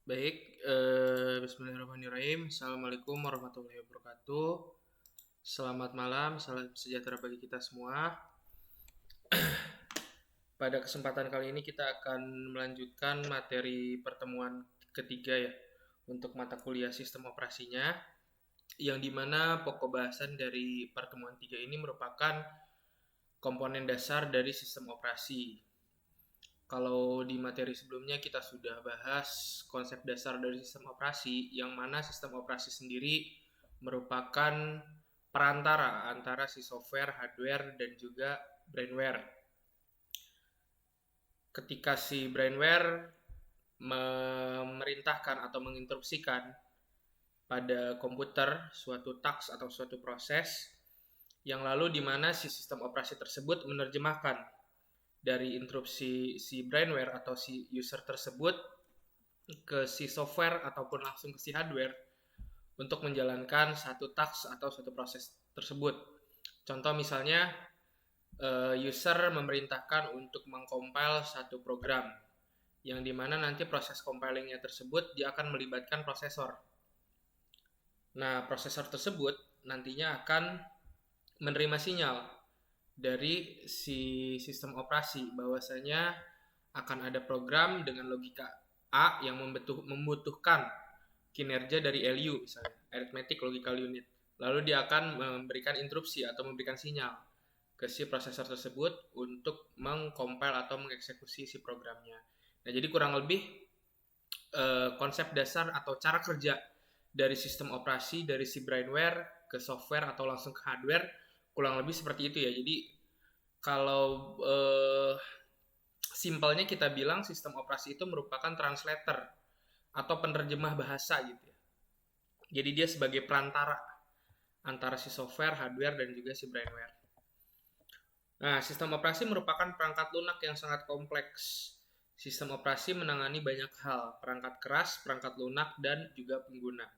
Baik, bismillahirrahmanirrahim. Assalamualaikum warahmatullahi wabarakatuh. Selamat malam, salam sejahtera bagi kita semua. Pada kesempatan kali ini kita akan melanjutkan materi pertemuan ketiga ya, untuk mata kuliah sistem operasinya, yang dimana pokok bahasan dari pertemuan tiga ini merupakan komponen dasar dari sistem operasi. Kalau di materi sebelumnya kita sudah bahas konsep dasar dari sistem operasi, yang mana sistem operasi sendiri merupakan perantara antara si software, hardware, dan juga brainware. Ketika si brainware memerintahkan atau menginstruksikan pada komputer suatu task atau suatu proses, yang lalu di mana si sistem operasi tersebut menerjemahkan dari instruksi si brainware atau si user tersebut ke si software ataupun langsung ke si hardware untuk menjalankan satu task atau suatu proses tersebut. Contoh misalnya user memerintahkan untuk mengcompile satu program, yang dimana nanti proses compilingnya tersebut dia akan melibatkan prosesor. Nah, prosesor tersebut nantinya akan menerima sinyal dari si sistem operasi bahwasanya akan ada program dengan logika A yang membutuhkan kinerja dari LU, misalnya Arithmetic Logical Unit. Lalu dia akan memberikan interupsi atau memberikan sinyal ke si prosesor tersebut untuk mengcompile atau mengeksekusi si programnya. Nah, jadi kurang lebih konsep dasar atau cara kerja dari sistem operasi dari si brainware ke software atau langsung ke hardware kurang lebih seperti itu ya. Jadi kalau simpelnya kita bilang sistem operasi itu merupakan translator atau penerjemah bahasa gitu ya. Jadi dia sebagai perantara antara si software, hardware, dan juga si brainware. Nah, sistem operasi merupakan perangkat lunak yang sangat kompleks. Sistem operasi menangani banyak hal, perangkat keras, perangkat lunak, dan juga pengguna.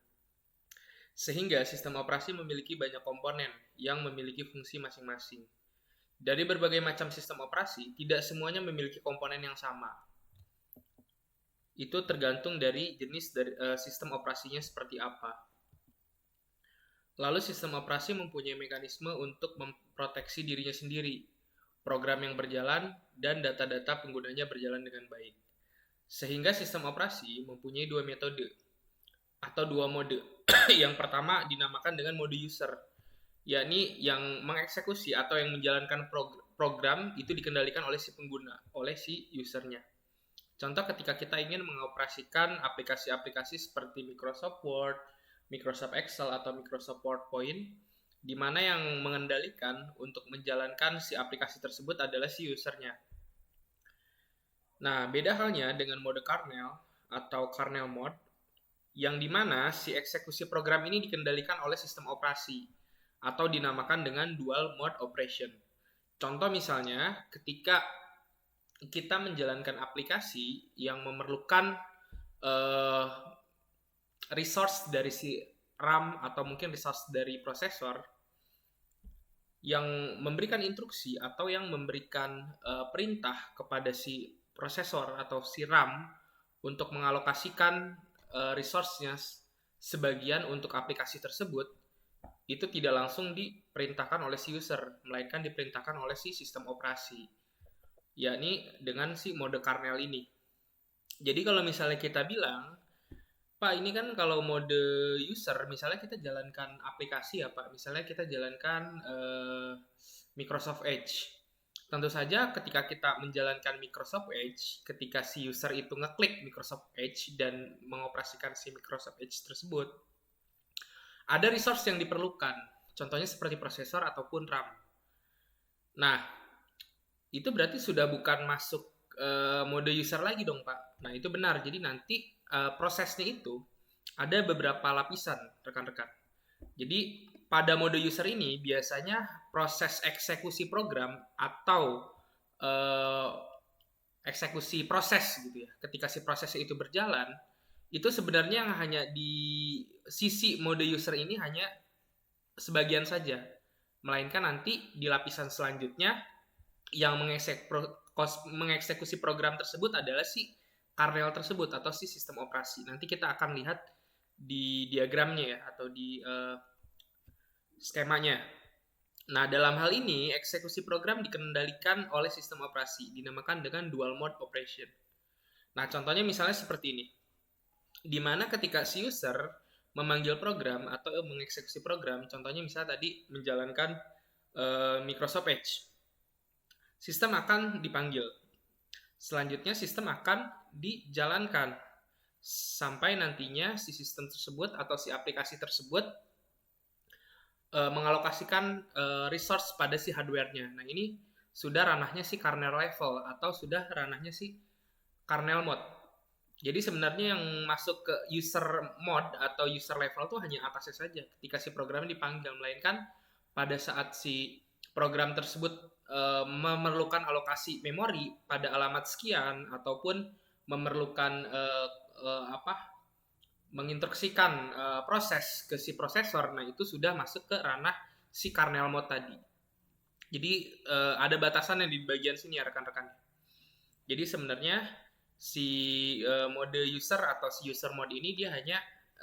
Sehingga sistem operasi memiliki banyak komponen yang memiliki fungsi masing-masing. Dari berbagai macam sistem operasi, tidak semuanya memiliki komponen yang sama. Itu tergantung dari jenis dari sistem operasinya seperti apa. Lalu sistem operasi mempunyai mekanisme untuk memproteksi dirinya sendiri, program yang berjalan, dan data-data penggunanya berjalan dengan baik. Sehingga sistem operasi mempunyai dua metode atau dua mode. Yang pertama dinamakan dengan mode user, yakni yang mengeksekusi atau yang menjalankan program itu dikendalikan oleh si pengguna, oleh si usernya. Contoh ketika kita ingin mengoperasikan aplikasi-aplikasi seperti Microsoft Word, Microsoft Excel, atau Microsoft PowerPoint, di mana yang mengendalikan untuk menjalankan si aplikasi tersebut adalah si usernya. Nah, beda halnya dengan mode kernel atau kernel mode, yang dimana si eksekusi program ini dikendalikan oleh sistem operasi atau dinamakan dengan dual mode operation. Contoh misalnya ketika kita menjalankan aplikasi yang memerlukan uh, resource dari si RAM atau mungkin resource dari prosesor yang memberikan instruksi atau yang memberikan perintah kepada si prosesor atau si RAM untuk mengalokasikan resource-nya sebagian untuk aplikasi tersebut, itu tidak langsung diperintahkan oleh si user, melainkan diperintahkan oleh si sistem operasi, yakni dengan si mode kernel ini. Jadi kalau misalnya kita bilang, Pak, ini kan kalau mode user, misalnya kita jalankan aplikasi ya Pak, misalnya kita jalankan Microsoft Edge. Tentu saja ketika kita menjalankan Microsoft Edge, ketika si user itu ngeklik Microsoft Edge dan mengoperasikan si Microsoft Edge tersebut, ada resource yang diperlukan, contohnya seperti prosesor ataupun RAM. Nah, itu berarti sudah bukan masuk mode user lagi dong Pak. Nah, itu benar. Jadi nanti prosesnya itu ada beberapa lapisan rekan-rekan. Jadi pada mode user ini biasanya proses eksekusi program atau eksekusi proses gitu ya. Ketika si prosesnya itu berjalan, itu sebenarnya yang hanya di sisi mode user ini hanya sebagian saja. Melainkan nanti di lapisan selanjutnya yang mengeksekusi program tersebut adalah si kernel tersebut atau si sistem operasi. Nanti kita akan lihat di diagramnya ya, atau di skemanya. Nah, dalam hal ini, eksekusi program dikendalikan oleh sistem operasi, dinamakan dengan dual mode operation. Nah, contohnya misalnya seperti ini. Di mana ketika si user memanggil program atau mengeksekusi program, contohnya misalnya tadi menjalankan Microsoft Edge, sistem akan dipanggil. Selanjutnya sistem akan dijalankan sampai nantinya si sistem tersebut atau si aplikasi tersebut mengalokasikan resource pada si hardware-nya. Nah, ini sudah ranahnya si kernel level atau sudah ranahnya si kernel mode. Jadi sebenarnya yang masuk ke user mode atau user level itu hanya atasnya saja ketika si program dipanggil, melainkan pada saat si program tersebut memerlukan alokasi memori pada alamat sekian ataupun memerlukan menginstruksikan proses ke si prosesor, nah itu sudah masuk ke ranah si kernel mode tadi. Jadi ada batasannya di bagian sini ya rekan-rekan. Jadi sebenarnya si mode user atau si user mode ini dia hanya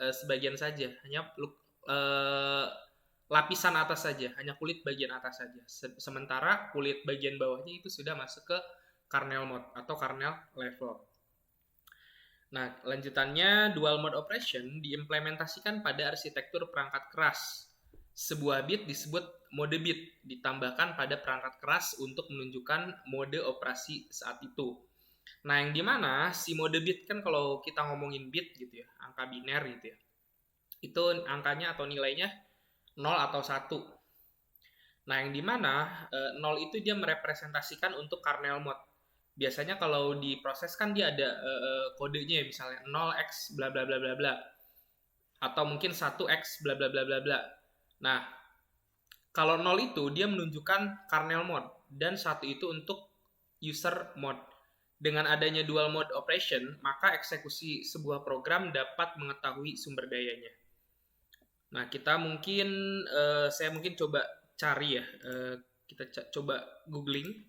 sebagian saja, hanya lapisan atas saja, hanya kulit bagian atas saja. Sementara kulit bagian bawahnya itu sudah masuk ke kernel mode atau kernel level. Nah, lanjutannya dual mode operation diimplementasikan pada arsitektur perangkat keras. Sebuah bit disebut mode bit, ditambahkan pada perangkat keras untuk menunjukkan mode operasi saat itu. Nah, yang dimana si mode bit kan kalau kita ngomongin bit gitu ya, angka biner gitu ya, itu angkanya atau nilainya 0 atau 1. Nah, yang dimana 0 itu dia merepresentasikan untuk kernel mode. Biasanya kalau diproses kan dia ada kodenya, misalnya 0x bla bla bla bla bla, atau mungkin 1x bla bla bla bla bla. Nah, kalau 0 itu dia menunjukkan kernel mode dan 1 itu untuk user mode. Dengan adanya dual mode operation, maka eksekusi sebuah program dapat mengetahui sumber dayanya. Nah, saya mungkin coba cari ya, kita coba googling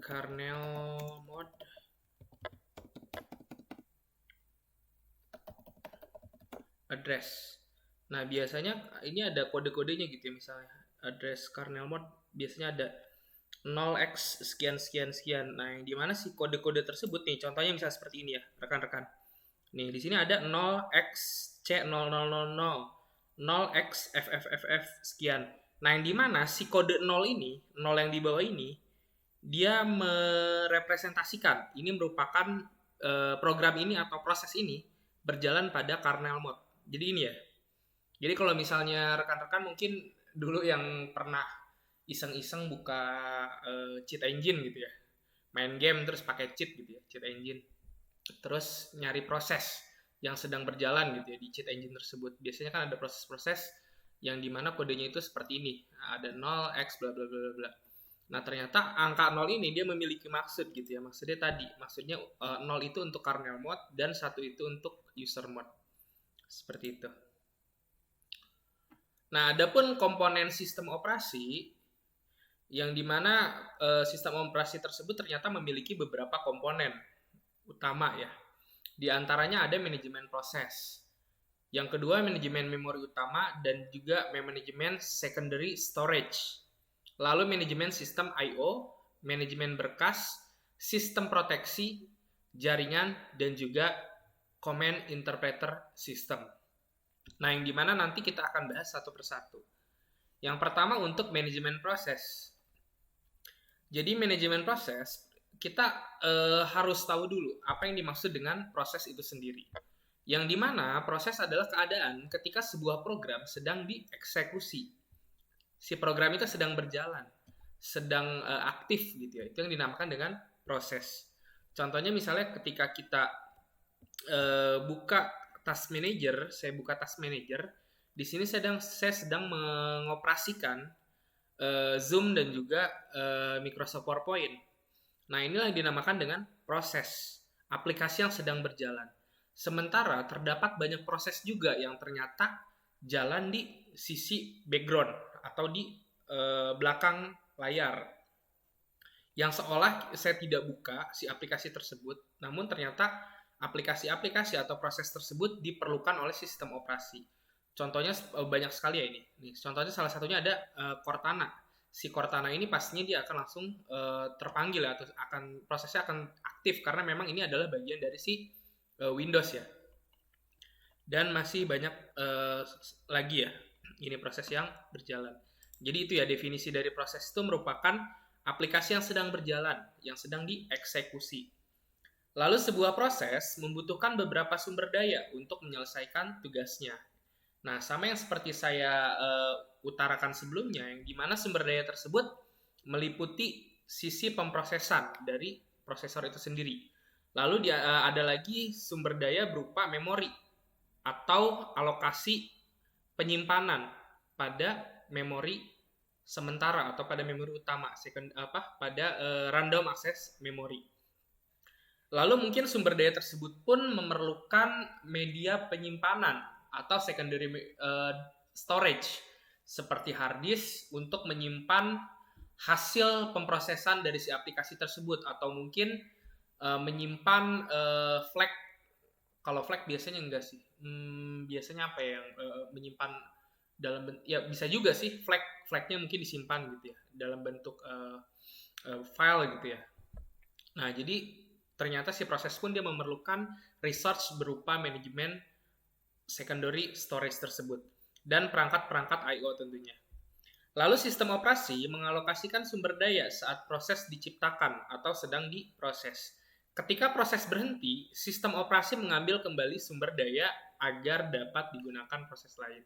kernel mode address. Nah, biasanya ini ada kode-kodenya gitu ya, misalnya address kernel mode biasanya ada 0x sekian sekian sekian. Nah, yang dimana sih kode-kode tersebut nih, contohnya misalnya seperti ini ya, rekan-rekan. Nih, di sini ada 0xC0000, 0xFFFF sekian. Nah, yang dimana si kode 0 ini, 0 yang di bawah ini, dia merepresentasikan, ini merupakan program ini atau proses ini berjalan pada kernel mode. Jadi ini ya. Jadi kalau misalnya rekan-rekan mungkin dulu yang pernah iseng-iseng buka cheat engine gitu ya, main game terus pakai cheat gitu ya, cheat engine, terus nyari proses yang sedang berjalan gitu ya di cheat engine tersebut. Biasanya kan ada proses-proses yang dimana kodenya itu seperti ini, ada 0x bla bla bla bla. Nah, ternyata angka 0 ini dia memiliki maksud gitu ya. Maksudnya 0 itu untuk kernel mode dan 1 itu untuk user mode. Seperti itu. Nah, adapun komponen sistem operasi yang dimana sistem operasi tersebut ternyata memiliki beberapa komponen utama ya. Di antaranya ada manajemen proses. Yang kedua manajemen memori utama dan juga manajemen secondary storage. Lalu manajemen sistem I/O, manajemen berkas, sistem proteksi, jaringan, dan juga command interpreter system. Nah, yang dimana nanti kita akan bahas satu persatu. Yang pertama untuk manajemen proses. Jadi manajemen proses, kita harus tahu dulu apa yang dimaksud dengan proses itu sendiri. Yang dimana proses adalah keadaan ketika sebuah program sedang dieksekusi. Si program itu sedang berjalan, sedang aktif gitu ya. Itu yang dinamakan dengan proses. Contohnya misalnya ketika kita buka task manager, saya buka task manager, di sini saya sedang mengoperasikan Zoom dan juga Microsoft PowerPoint. Nah, inilah yang dinamakan dengan proses, aplikasi yang sedang berjalan. Sementara terdapat banyak proses juga yang ternyata jalan di sisi background atau di belakang layar. yang seolah saya tidak buka si aplikasi tersebut, namun ternyata aplikasi-aplikasi atau proses tersebut diperlukan oleh sistem operasi. Contohnya banyak sekali ya ini. Nih, contohnya salah satunya ada Cortana. Si Cortana ini pastinya dia akan langsung terpanggil ya, atau prosesnya akan aktif karena memang ini adalah bagian dari si Windows ya. Dan masih banyak lagi ya, ini proses yang berjalan. Jadi itu ya, definisi dari proses itu merupakan aplikasi yang sedang berjalan, yang sedang dieksekusi. Lalu sebuah proses membutuhkan beberapa sumber daya untuk menyelesaikan tugasnya. Nah, sama yang seperti saya utarakan sebelumnya, yang dimana sumber daya tersebut meliputi sisi pemrosesan dari prosesor itu sendiri. Lalu ada lagi sumber daya berupa memori atau alokasi penyimpanan pada memori sementara atau pada memori utama, pada random access memory. Lalu mungkin sumber daya tersebut pun memerlukan media penyimpanan atau secondary storage seperti hard disk untuk menyimpan hasil pemrosesan dari si aplikasi tersebut, atau mungkin menyimpan flag. Kalau flag biasanya enggak sih. Biasanya apa ya yang menyimpan dalam ya bisa juga sih flagnya mungkin disimpan gitu ya dalam bentuk file gitu ya. Nah, jadi ternyata si proses pun dia memerlukan resource berupa manajemen secondary storage tersebut dan perangkat-perangkat I/O tentunya. Lalu sistem operasi mengalokasikan sumber daya saat proses diciptakan atau sedang diproses. Ketika proses berhenti, sistem operasi mengambil kembali sumber daya agar dapat digunakan proses lain.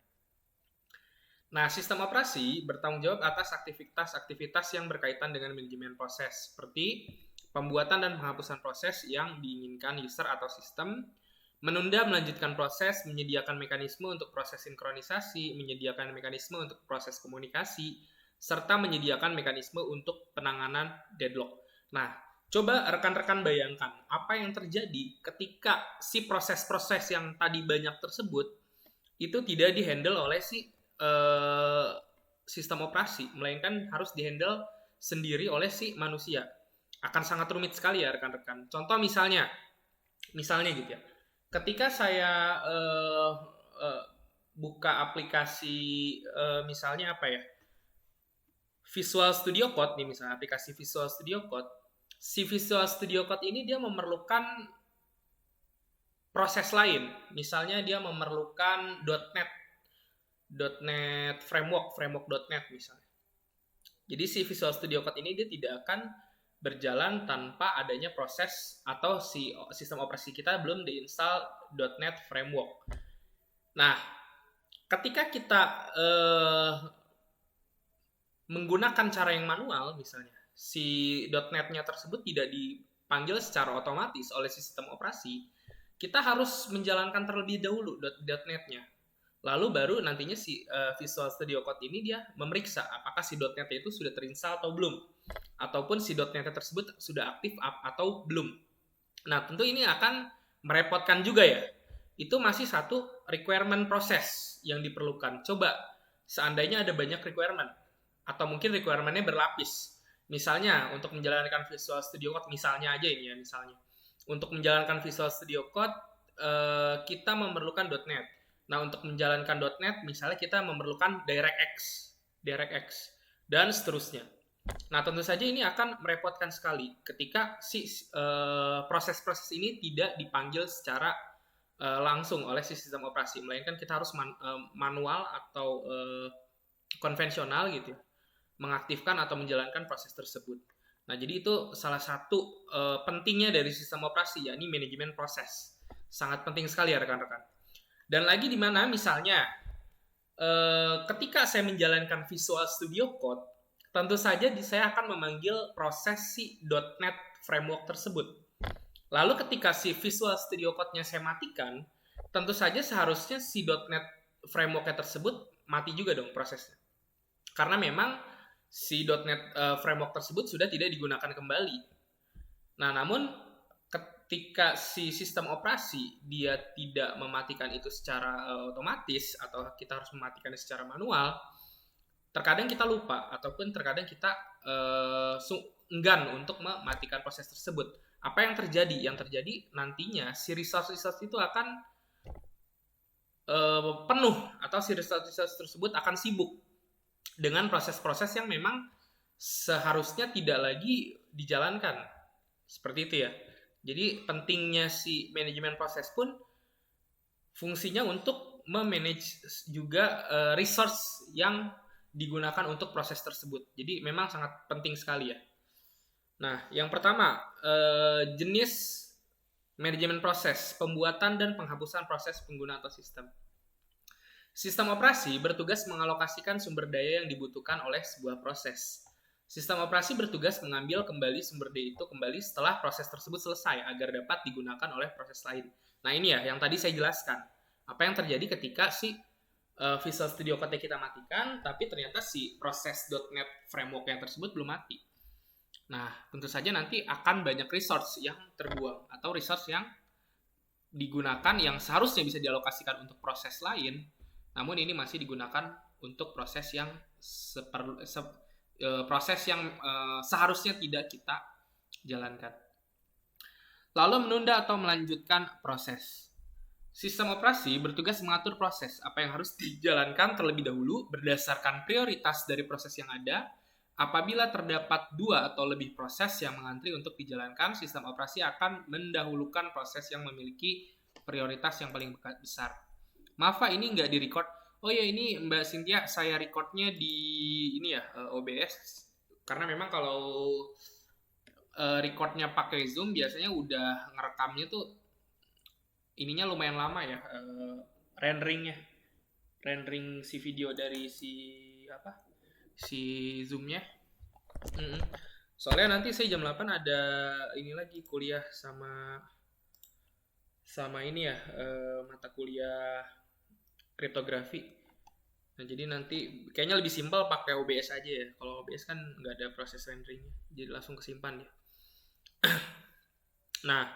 Nah, sistem operasi bertanggung jawab atas aktivitas-aktivitas yang berkaitan dengan manajemen proses, seperti pembuatan dan penghapusan proses yang diinginkan user atau sistem, menunda melanjutkan proses, menyediakan mekanisme untuk proses sinkronisasi, menyediakan mekanisme untuk proses komunikasi, serta menyediakan mekanisme untuk penanganan deadlock. Nah, coba rekan-rekan bayangkan apa yang terjadi ketika si proses-proses yang tadi banyak tersebut itu tidak dihandle oleh si sistem operasi, melainkan harus dihandle sendiri oleh si manusia. Akan sangat rumit sekali ya rekan-rekan. Contoh misalnya gitu ya. Ketika saya buka aplikasi misalnya apa ya, Visual Studio Code nih, misalnya aplikasi Visual Studio Code. Si Visual Studio Code ini dia memerlukan proses lain. Misalnya dia memerlukan .NET framework.NET misalnya. Jadi si Visual Studio Code ini dia tidak akan berjalan tanpa adanya proses atau si sistem operasi kita belum diinstal .NET framework. Nah, ketika kita menggunakan cara yang manual misalnya, si .NET-nya tersebut tidak dipanggil secara otomatis oleh sistem operasi, kita harus menjalankan terlebih dahulu .NET-nya. Lalu baru nantinya si Visual Studio Code ini dia memeriksa apakah si .NET itu sudah terinstall atau belum, ataupun si .NET tersebut sudah aktif atau belum. Nah, tentu ini akan merepotkan juga ya. Itu masih satu requirement proses yang diperlukan. Coba seandainya ada banyak requirement, atau mungkin requirement-nya berlapis. Misalnya untuk menjalankan Visual Studio Code, misalnya aja ini ya, misalnya. Untuk menjalankan Visual Studio Code kita memerlukan .NET. Nah, untuk menjalankan .NET, misalnya kita memerlukan DirectX, dan seterusnya. Nah, tentu saja ini akan merepotkan sekali ketika si proses-proses ini tidak dipanggil secara langsung oleh si sistem operasi, melainkan kita harus manual atau konvensional gitu ya, mengaktifkan atau menjalankan proses tersebut. Nah, jadi itu salah satu pentingnya dari sistem operasi, yakni manajemen proses. Sangat penting sekali ya rekan-rekan. Dan lagi di mana misalnya ketika saya menjalankan Visual Studio Code, tentu saja saya akan memanggil proses si .NET framework tersebut. Lalu ketika si Visual Studio Code-nya saya matikan, tentu saja seharusnya si .NET framework-nya tersebut mati juga dong prosesnya. Karena memang si .NET framework tersebut sudah tidak digunakan kembali. Nah, namun ketika si sistem operasi dia tidak mematikan itu secara otomatis, atau kita harus mematikannya secara manual, terkadang kita lupa, ataupun terkadang kita enggan untuk mematikan proses tersebut. Apa yang terjadi? Yang terjadi nantinya si resource itu akan penuh, atau si resource tersebut akan sibuk dengan proses-proses yang memang seharusnya tidak lagi dijalankan. Seperti itu ya. Jadi pentingnya si manajemen proses pun fungsinya untuk memanage juga resource yang digunakan untuk proses tersebut. Jadi memang sangat penting sekali ya. Nah, yang pertama, jenis manajemen proses, pembuatan dan penghapusan proses pengguna atau sistem. Sistem operasi bertugas mengalokasikan sumber daya yang dibutuhkan oleh sebuah proses. Sistem operasi bertugas mengambil kembali sumber daya itu kembali setelah proses tersebut selesai agar dapat digunakan oleh proses lain. Nah, ini ya yang tadi saya jelaskan. Apa yang terjadi ketika si Visual Studio Code kita matikan, tapi ternyata si proses.NET framework yang tersebut belum mati. Nah, tentu saja nanti akan banyak resource yang terbuang atau resource yang digunakan yang seharusnya bisa dialokasikan untuk proses lain, namun ini masih digunakan untuk proses yang seharusnya tidak kita jalankan. Lalu menunda atau melanjutkan proses. Sistem operasi bertugas mengatur proses apa yang harus dijalankan terlebih dahulu berdasarkan prioritas dari proses yang ada. Apabila terdapat 2 atau lebih proses yang mengantri untuk dijalankan, sistem operasi akan mendahulukan proses yang memiliki prioritas yang paling besar. Maaf Pak, ini nggak di-record. Oh ya, ini Mbak Cynthia, saya recordnya di ini ya, OBS. Karena memang kalau recordnya pakai Zoom, biasanya udah ngerekamnya tuh ininya lumayan lama ya, renderingnya. Rendering si video dari si Zoom-nya. Soalnya nanti saya jam 8 ada ini lagi kuliah sama ini ya, mata kuliah kriptografi. Nah, jadi nanti kayaknya lebih simpel pakai OBS aja ya. Kalau OBS kan nggak ada proses renderingnya, jadi langsung kesimpan ya. Nah,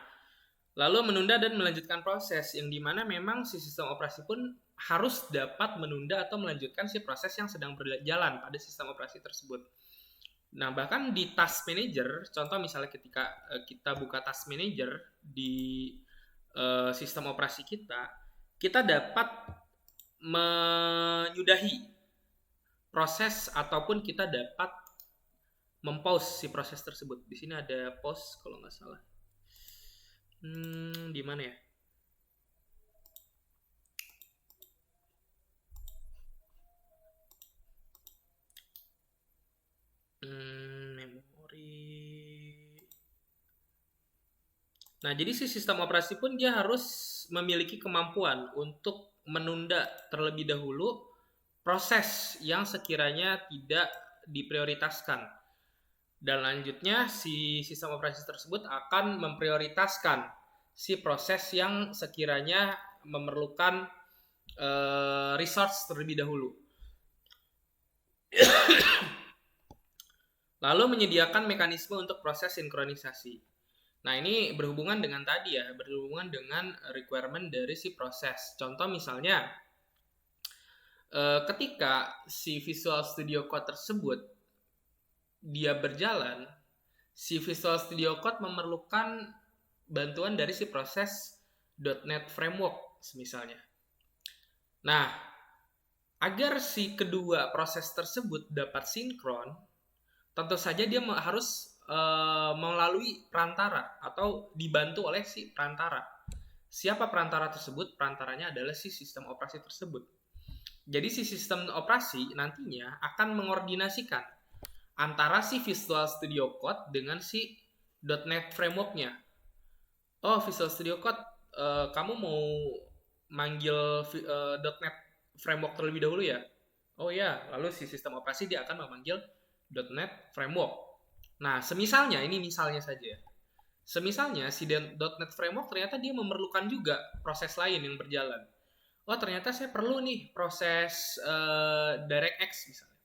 lalu menunda dan melanjutkan proses, yang dimana memang si sistem operasi pun harus dapat menunda atau melanjutkan si proses yang sedang berjalan pada sistem operasi tersebut. Nah, bahkan di task manager, contoh misalnya ketika kita buka task manager di sistem operasi kita dapat menyudahi proses ataupun kita dapat mempause si proses tersebut. Di sini ada pause kalau nggak salah. Di mana ya? Memori. Nah, jadi si sistem operasi pun dia harus memiliki kemampuan untuk menunda terlebih dahulu proses yang sekiranya tidak diprioritaskan. Dan lanjutnya si sistem operasi tersebut akan memprioritaskan si proses yang sekiranya memerlukan resource terlebih dahulu. Lalu menyediakan mekanisme untuk proses sinkronisasi. Nah, ini berhubungan dengan tadi ya, berhubungan dengan requirement dari si proses. Contoh misalnya, ketika si Visual Studio Code tersebut dia berjalan, si Visual Studio Code memerlukan bantuan dari si proses .NET Framework misalnya. Nah, agar si kedua proses tersebut dapat sinkron, tentu saja dia harus melalui perantara atau dibantu oleh si perantara. Siapa perantara tersebut? Perantaranya adalah si sistem operasi tersebut. Jadi si sistem operasi nantinya akan mengordinasikan antara si Visual Studio Code dengan si .NET Framework-nya. Oh, Visual Studio Code, kamu mau manggil .NET Framework terlebih dahulu ya? Oh ya, lalu si sistem operasi dia akan memanggil .NET Framework. Nah, semisalnya, ini misalnya saja. Semisalnya si .NET Framework ternyata dia memerlukan juga proses lain yang berjalan. Oh, ternyata saya perlu nih proses DirectX misalnya.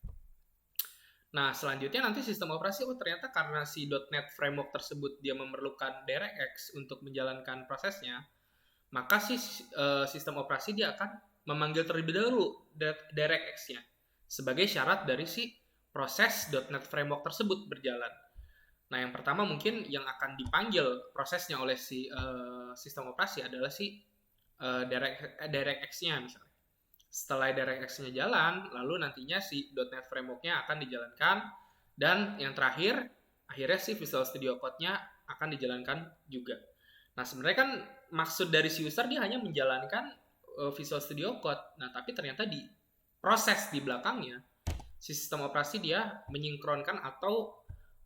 Nah, selanjutnya nanti sistem operasi, ternyata karena si .NET Framework tersebut dia memerlukan DirectX untuk menjalankan prosesnya, maka si sistem operasi dia akan memanggil terlebih dahulu DirectX-nya sebagai syarat dari si proses .NET Framework tersebut berjalan. Nah, yang pertama mungkin yang akan dipanggil prosesnya oleh si sistem operasi adalah si DirectX-nya misalnya. Setelah DirectX-nya jalan, lalu nantinya si .NET Framework-nya akan dijalankan, dan yang terakhir, akhirnya si Visual Studio Code-nya akan dijalankan juga. Nah, sebenarnya kan maksud dari si user dia hanya menjalankan Visual Studio Code. Nah, tapi ternyata di proses di belakangnya, si sistem operasi dia menyinkronkan atau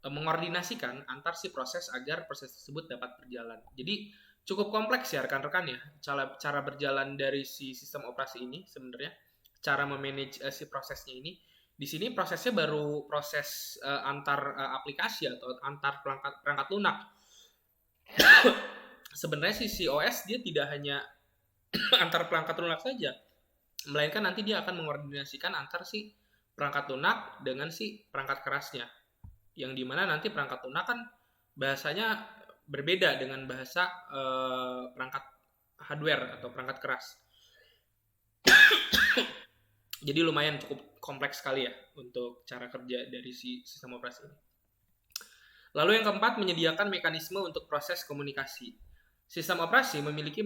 mengordinasikan antar si proses agar proses tersebut dapat berjalan. Jadi cukup kompleks ya rekan-rekan ya cara berjalan dari si sistem operasi ini sebenarnya, cara memanage si prosesnya ini. Di sini prosesnya baru proses antar aplikasi atau antar perangkat lunak. Sebenarnya si OS dia tidak hanya antar perangkat lunak saja, melainkan nanti dia akan mengordinasikan antar si perangkat lunak dengan si perangkat kerasnya, yang dimana nanti perangkat lunak kan bahasanya berbeda dengan bahasa perangkat hardware atau perangkat keras. Jadi lumayan cukup kompleks sekali ya untuk cara kerja dari si sistem operasi ini. Lalu yang keempat, menyediakan mekanisme untuk proses komunikasi. Sistem operasi memiliki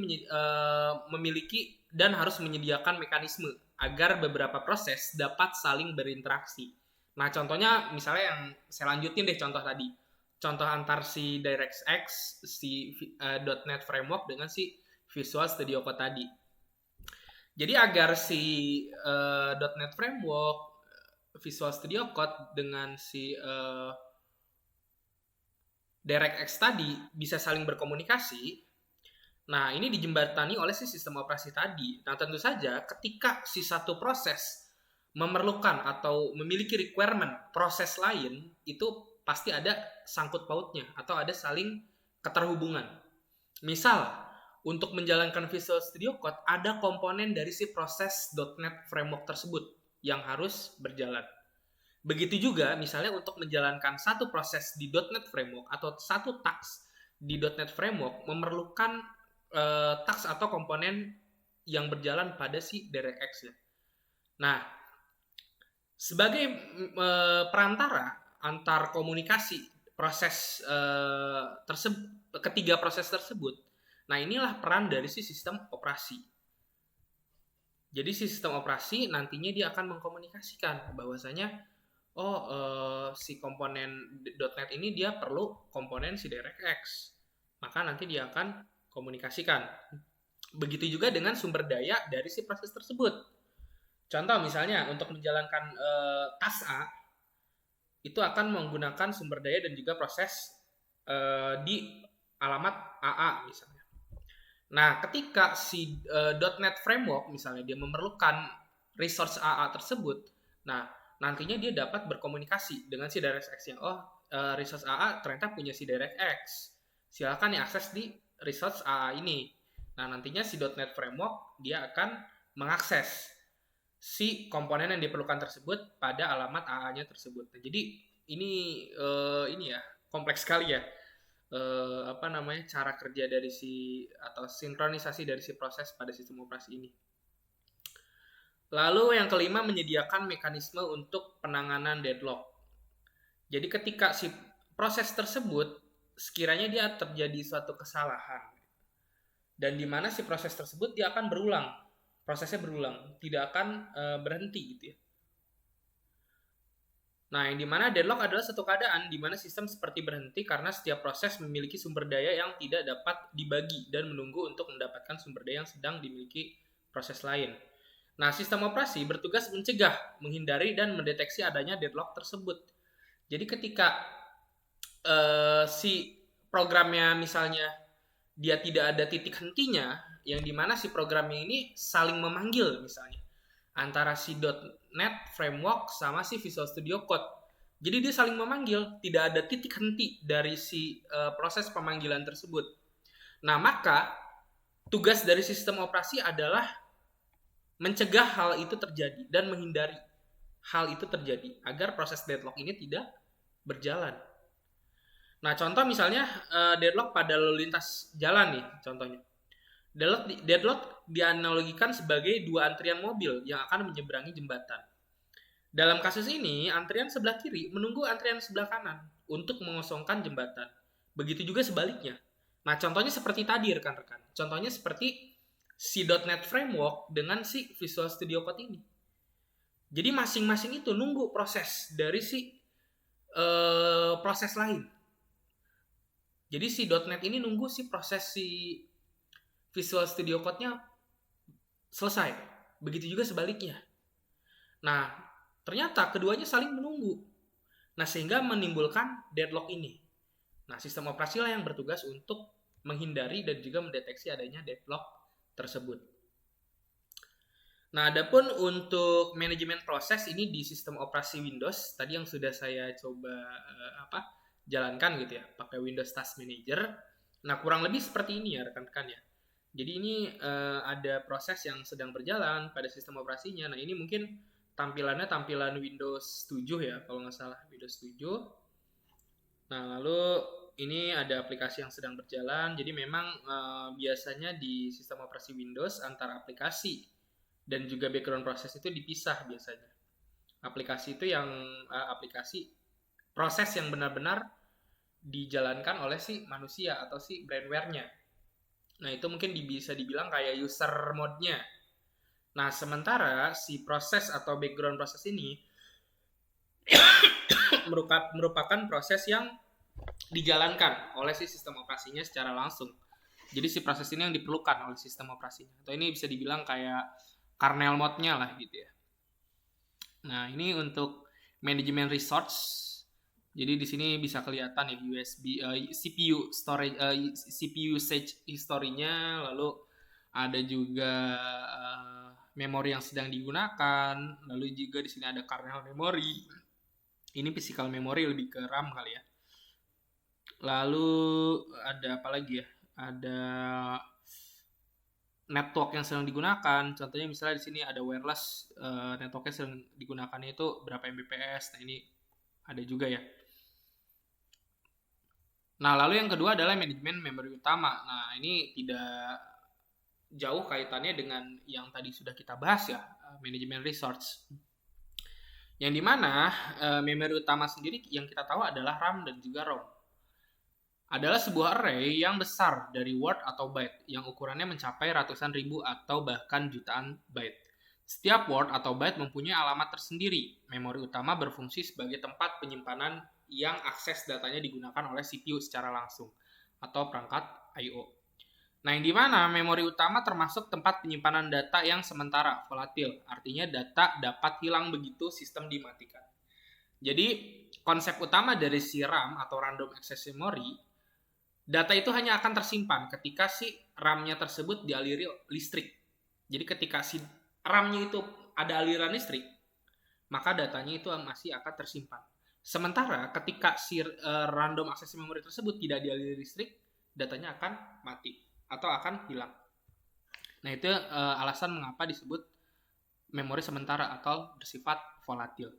dan harus menyediakan mekanisme agar beberapa proses dapat saling berinteraksi. Nah, contohnya misalnya yang saya lanjutin deh contoh tadi. Contoh antar si DirectX, si .NET Framework dengan si Visual Studio Code tadi. Jadi agar si .NET Framework, Visual Studio Code dengan si DirectX tadi bisa saling berkomunikasi, nah ini dijembatani oleh si sistem operasi tadi. Nah, tentu saja ketika si satu proses memerlukan atau memiliki requirement proses lain, itu pasti ada sangkut pautnya atau ada saling keterhubungan. Misal, untuk menjalankan Visual Studio Code ada komponen dari si proses .NET Framework tersebut yang harus berjalan. Begitu juga misalnya untuk menjalankan satu proses di .NET Framework atau satu task di .NET Framework memerlukan task atau komponen yang berjalan pada si DirectX ya. Nah, sebagai perantara antar komunikasi proses ketiga proses tersebut, nah inilah peran dari si sistem operasi. Jadi sistem operasi nantinya dia akan mengkomunikasikan bahwasanya si komponen .NET ini dia perlu komponen si DirectX, maka nanti dia akan komunikasikan. Begitu juga dengan sumber daya dari si proses tersebut. Contoh misalnya untuk menjalankan task A itu akan menggunakan sumber daya dan juga proses di alamat AA misalnya. Nah, ketika si .NET Framework misalnya dia memerlukan resource AA tersebut, nah nantinya dia dapat berkomunikasi dengan si DirectX yang resource AA ternyata punya si DirectX, silakan diakses di resource AA ini. Nah, nantinya si .NET Framework dia akan mengakses si komponen yang diperlukan tersebut pada alamat AA-nya tersebut. Nah, jadi ini ya kompleks sekali ya cara kerja dari si atau sinkronisasi dari si proses pada sistem operasi ini. Lalu yang kelima, menyediakan mekanisme untuk penanganan deadlock. Jadi ketika si proses tersebut sekiranya dia terjadi suatu kesalahan dan di mana si proses tersebut dia akan berulang, prosesnya berulang, tidak akan berhenti gitu ya. Nah, yang dimana deadlock adalah satu keadaan di mana sistem seperti berhenti karena setiap proses memiliki sumber daya yang tidak dapat dibagi dan menunggu untuk mendapatkan sumber daya yang sedang dimiliki proses lain. Nah, sistem operasi bertugas mencegah, menghindari, dan mendeteksi adanya deadlock tersebut. Jadi ketika si programnya misalnya dia tidak ada titik hentinya, yang dimana si programnya ini saling memanggil misalnya antara si .NET Framework sama si Visual Studio Code. Jadi dia saling memanggil, tidak ada titik henti dari si proses pemanggilan tersebut. Nah, maka tugas dari sistem operasi adalah mencegah hal itu terjadi dan menghindari hal itu terjadi agar proses deadlock ini tidak berjalan. Nah, contoh misalnya deadlock pada lalu lintas jalan nih contohnya. Deadlock dianalogikan sebagai dua antrian mobil yang akan menyeberangi jembatan. Dalam kasus ini, antrian sebelah kiri menunggu antrian sebelah kanan. untuk mengosongkan jembatan. Begitu juga sebaliknya. Nah, contohnya seperti tadi rekan-rekan. Contohnya seperti si .NET Framework dengan si Visual Studio Code ini. Jadi masing-masing itu nunggu proses dari si proses lain. Jadi si .NET ini nunggu si proses si Visual Studio Code-nya selesai. Begitu juga sebaliknya. Nah, ternyata keduanya saling menunggu. Nah, sehingga menimbulkan deadlock ini. Nah, sistem operasi lah yang bertugas untuk menghindari dan juga mendeteksi adanya deadlock tersebut. Nah, adapun untuk manajemen proses ini di sistem operasi Windows tadi yang sudah saya coba jalankan gitu ya, pakai Windows Task Manager. Nah, kurang lebih seperti ini ya rekan-rekan ya. Jadi ini ada proses yang sedang berjalan pada sistem operasinya. Nah, ini mungkin tampilannya tampilan Windows 7 ya, kalau nggak salah Windows 7. Nah, lalu ini ada aplikasi yang sedang berjalan. Jadi memang biasanya di sistem operasi Windows antara aplikasi dan juga background proses itu dipisah biasanya. Aplikasi itu yang aplikasi proses yang benar-benar dijalankan oleh si manusia atau si brainware-nya. Nah, itu mungkin bisa dibilang kayak user mode-nya. Nah, sementara si proses atau background proses ini merupakan proses yang dijalankan oleh si sistem operasinya secara langsung. Jadi si proses ini yang diperlukan oleh sistem operasinya. Atau ini bisa dibilang kayak kernel mode-nya lah gitu ya. Nah, ini untuk manajemen resource. Jadi di sini bisa kelihatan ya USB CPU storage CPU usage history-nya, lalu ada juga memori yang sedang digunakan, lalu juga di sini ada kernel memory. Ini physical memory, lebih ke RAM kali ya. Lalu ada apa lagi ya? Ada network yang sedang digunakan. Contohnya misalnya di sini ada wireless, networknya sedang digunakannya itu berapa Mbps. Nah, ini ada juga ya. Nah, lalu yang kedua adalah manajemen memori utama. Nah, ini tidak jauh kaitannya dengan yang tadi sudah kita bahas ya, manajemen resource. Yang dimana memori utama sendiri yang kita tahu adalah RAM dan juga ROM. Adalah sebuah array yang besar dari word atau byte yang ukurannya mencapai ratusan ribu atau bahkan jutaan byte. Setiap word atau byte mempunyai alamat tersendiri. Memori utama berfungsi sebagai tempat penyimpanan yang akses datanya digunakan oleh CPU secara langsung atau perangkat I/O. Nah, yang dimana memori utama termasuk tempat penyimpanan data yang sementara, volatil. Artinya data dapat hilang begitu sistem dimatikan. Jadi, konsep utama dari si RAM atau Random Access Memory, data itu hanya akan tersimpan ketika si RAM-nya tersebut dialiri listrik. Jadi ketika si RAM-nya itu ada aliran listrik, maka datanya itu masih akan tersimpan. Sementara ketika si random access memory tersebut tidak dialiri listrik, datanya akan mati atau akan hilang. Nah, itu alasan mengapa disebut memori sementara atau bersifat volatil.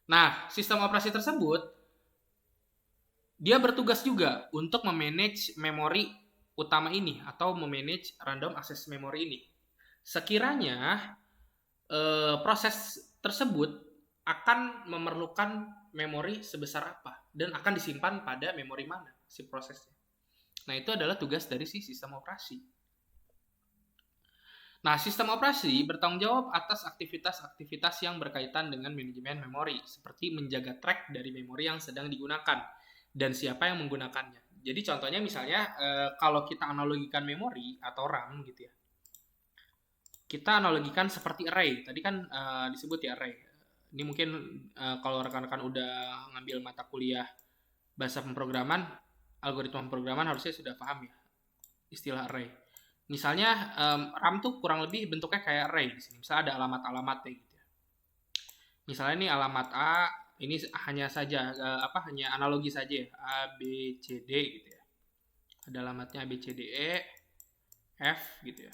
Nah, sistem operasi tersebut dia bertugas juga untuk memanage memori utama ini atau memanage random access memory ini. Sekiranya proses tersebut akan memerlukan memori sebesar apa dan akan disimpan pada memori mana si prosesnya. Nah, itu adalah tugas dari si sistem operasi. Nah, sistem operasi bertanggung jawab atas aktivitas-aktivitas yang berkaitan dengan manajemen memori, seperti menjaga track dari memori yang sedang digunakan dan siapa yang menggunakannya. Jadi contohnya misalnya kalau kita analogikan memori atau RAM gitu ya. Kita analogikan seperti array. Tadi kan disebut ya array. Ini mungkin kalau rekan-rekan udah ngambil mata kuliah bahasa pemrograman, algoritma pemrograman harusnya sudah paham ya istilah array. Misalnya RAM tuh kurang lebih bentuknya kayak array di sini. Misalnya ada alamat-alamatnya gitu ya. Misalnya ini alamat A, ini hanya saja hanya analogi saja ya, A B C D gitu ya. Ada alamatnya A B C D E F gitu ya.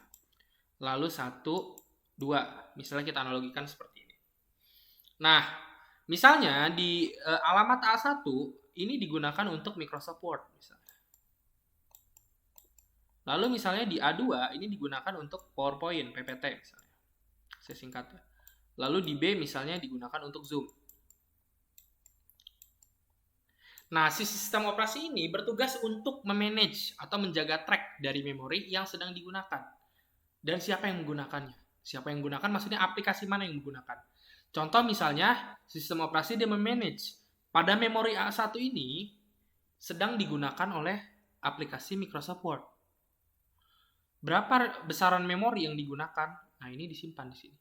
Lalu 1 2. Misalnya kita analogikan seperti ini. Nah, misalnya di alamat A1 ini digunakan untuk Microsoft Word misalnya. Lalu misalnya di A2 ini digunakan untuk PowerPoint, PPT misalnya. Saya singkatnya. Lalu di B misalnya digunakan untuk Zoom. Nah, si sistem operasi ini bertugas untuk memanage atau menjaga track dari memori yang sedang digunakan. Dan siapa yang menggunakannya? Siapa yang menggunakan maksudnya aplikasi mana yang menggunakan. Contoh misalnya, sistem operasi dia memanage. Pada memori A1 ini sedang digunakan oleh aplikasi Microsoft Word. Berapa besaran memori yang digunakan? Nah, ini disimpan di sini.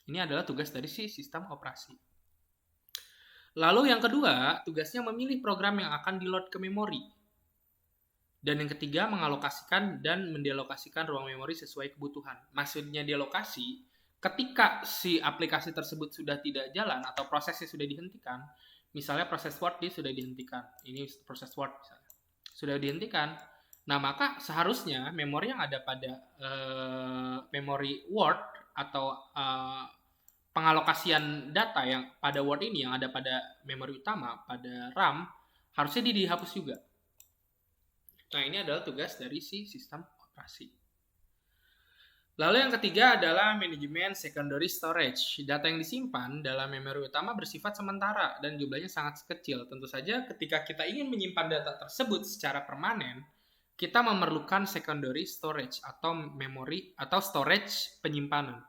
Ini adalah tugas dari si sistem operasi. Lalu yang kedua, tugasnya memilih program yang akan di-load ke memori. Dan yang ketiga, mengalokasikan dan mendelokasikan ruang memori sesuai kebutuhan. Maksudnya delokasi, ketika si aplikasi tersebut sudah tidak jalan atau prosesnya sudah dihentikan, misalnya proses Word dia sudah dihentikan. Ini proses Word misalnya. Sudah dihentikan. Nah, maka seharusnya memori yang ada pada memori Word atau pengalokasian data yang pada Word ini yang ada pada memori utama, pada RAM, harusnya dihapus juga. Nah, ini adalah tugas dari si sistem operasi. Lalu yang ketiga adalah manajemen secondary storage. Data yang disimpan dalam memori utama bersifat sementara dan jumlahnya sangat kecil. Tentu saja ketika kita ingin menyimpan data tersebut secara permanen, kita memerlukan secondary storage atau memori atau storage penyimpanan.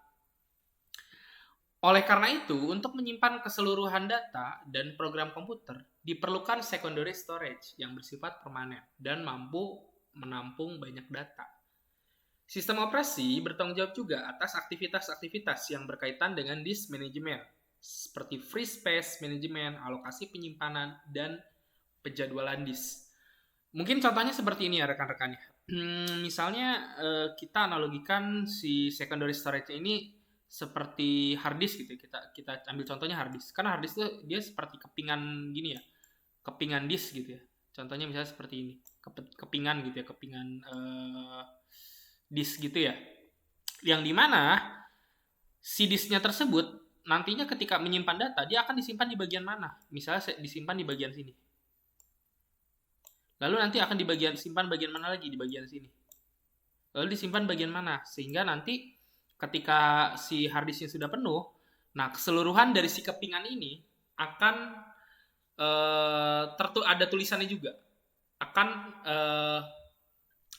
Oleh karena itu, untuk menyimpan keseluruhan data dan program komputer, diperlukan secondary storage yang bersifat permanen dan mampu menampung banyak data. Sistem operasi bertanggung jawab juga atas aktivitas-aktivitas yang berkaitan dengan disk management, seperti free space management, alokasi penyimpanan, dan penjadwalan disk. Mungkin contohnya seperti ini ya rekan-rekannya. Misalnya kita analogikan si secondary storage ini seperti hard disk gitu. Kita ambil contohnya hard disk. Karena hard disk itu dia seperti kepingan gini ya. Kepingan disk gitu ya. Contohnya misalnya seperti ini. Kepingan gitu ya, kepingan disk gitu ya. Yang dimana si disknya tersebut nantinya ketika menyimpan data dia akan disimpan di bagian mana? Misalnya disimpan di bagian sini. Lalu nanti akan simpan bagian mana lagi? Di bagian sini. Lalu disimpan bagian mana? Sehingga nanti ketika si hard disknya sudah penuh, nah keseluruhan dari si kepingan ini akan ada tulisannya juga. Akan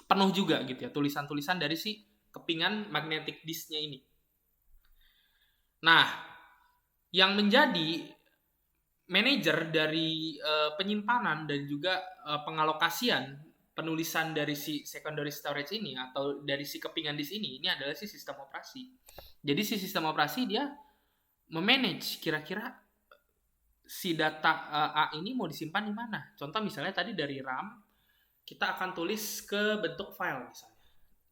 penuh juga gitu ya, tulisan-tulisan dari si kepingan magnetic disknya ini. Nah, yang menjadi manajer dari penyimpanan dan juga pengalokasian penulisan dari si secondary storage ini atau dari si kepingan disk ini adalah si sistem operasi. Jadi si sistem operasi dia memanage kira-kira si data A ini mau disimpan di mana. Contoh misalnya tadi dari RAM kita akan tulis ke bentuk file misalnya.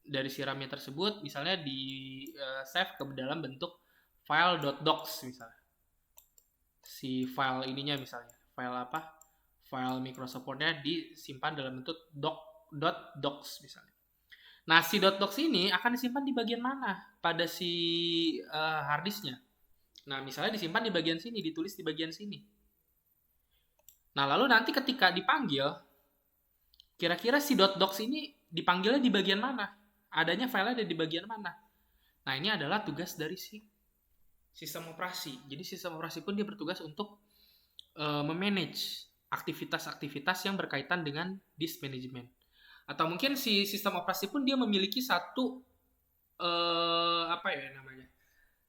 Dari si RAM-nya tersebut misalnya di save ke dalam bentuk file.docs misalnya. Si file ininya misalnya, file apa? File Microsoft Word-nya disimpan dalam bentuk .docs misalnya. Nah, si .docs ini akan disimpan di bagian mana pada si hard disk-nya? Nah, misalnya disimpan di bagian sini, ditulis di bagian sini. Nah, lalu nanti ketika dipanggil, kira-kira si .docs ini dipanggilnya di bagian mana? Adanya file ada di bagian mana? Nah, ini adalah tugas dari si sistem operasi. Jadi sistem operasi pun dia bertugas untuk memanage aktivitas-aktivitas yang berkaitan dengan disk management. Atau mungkin si sistem operasi pun dia memiliki satu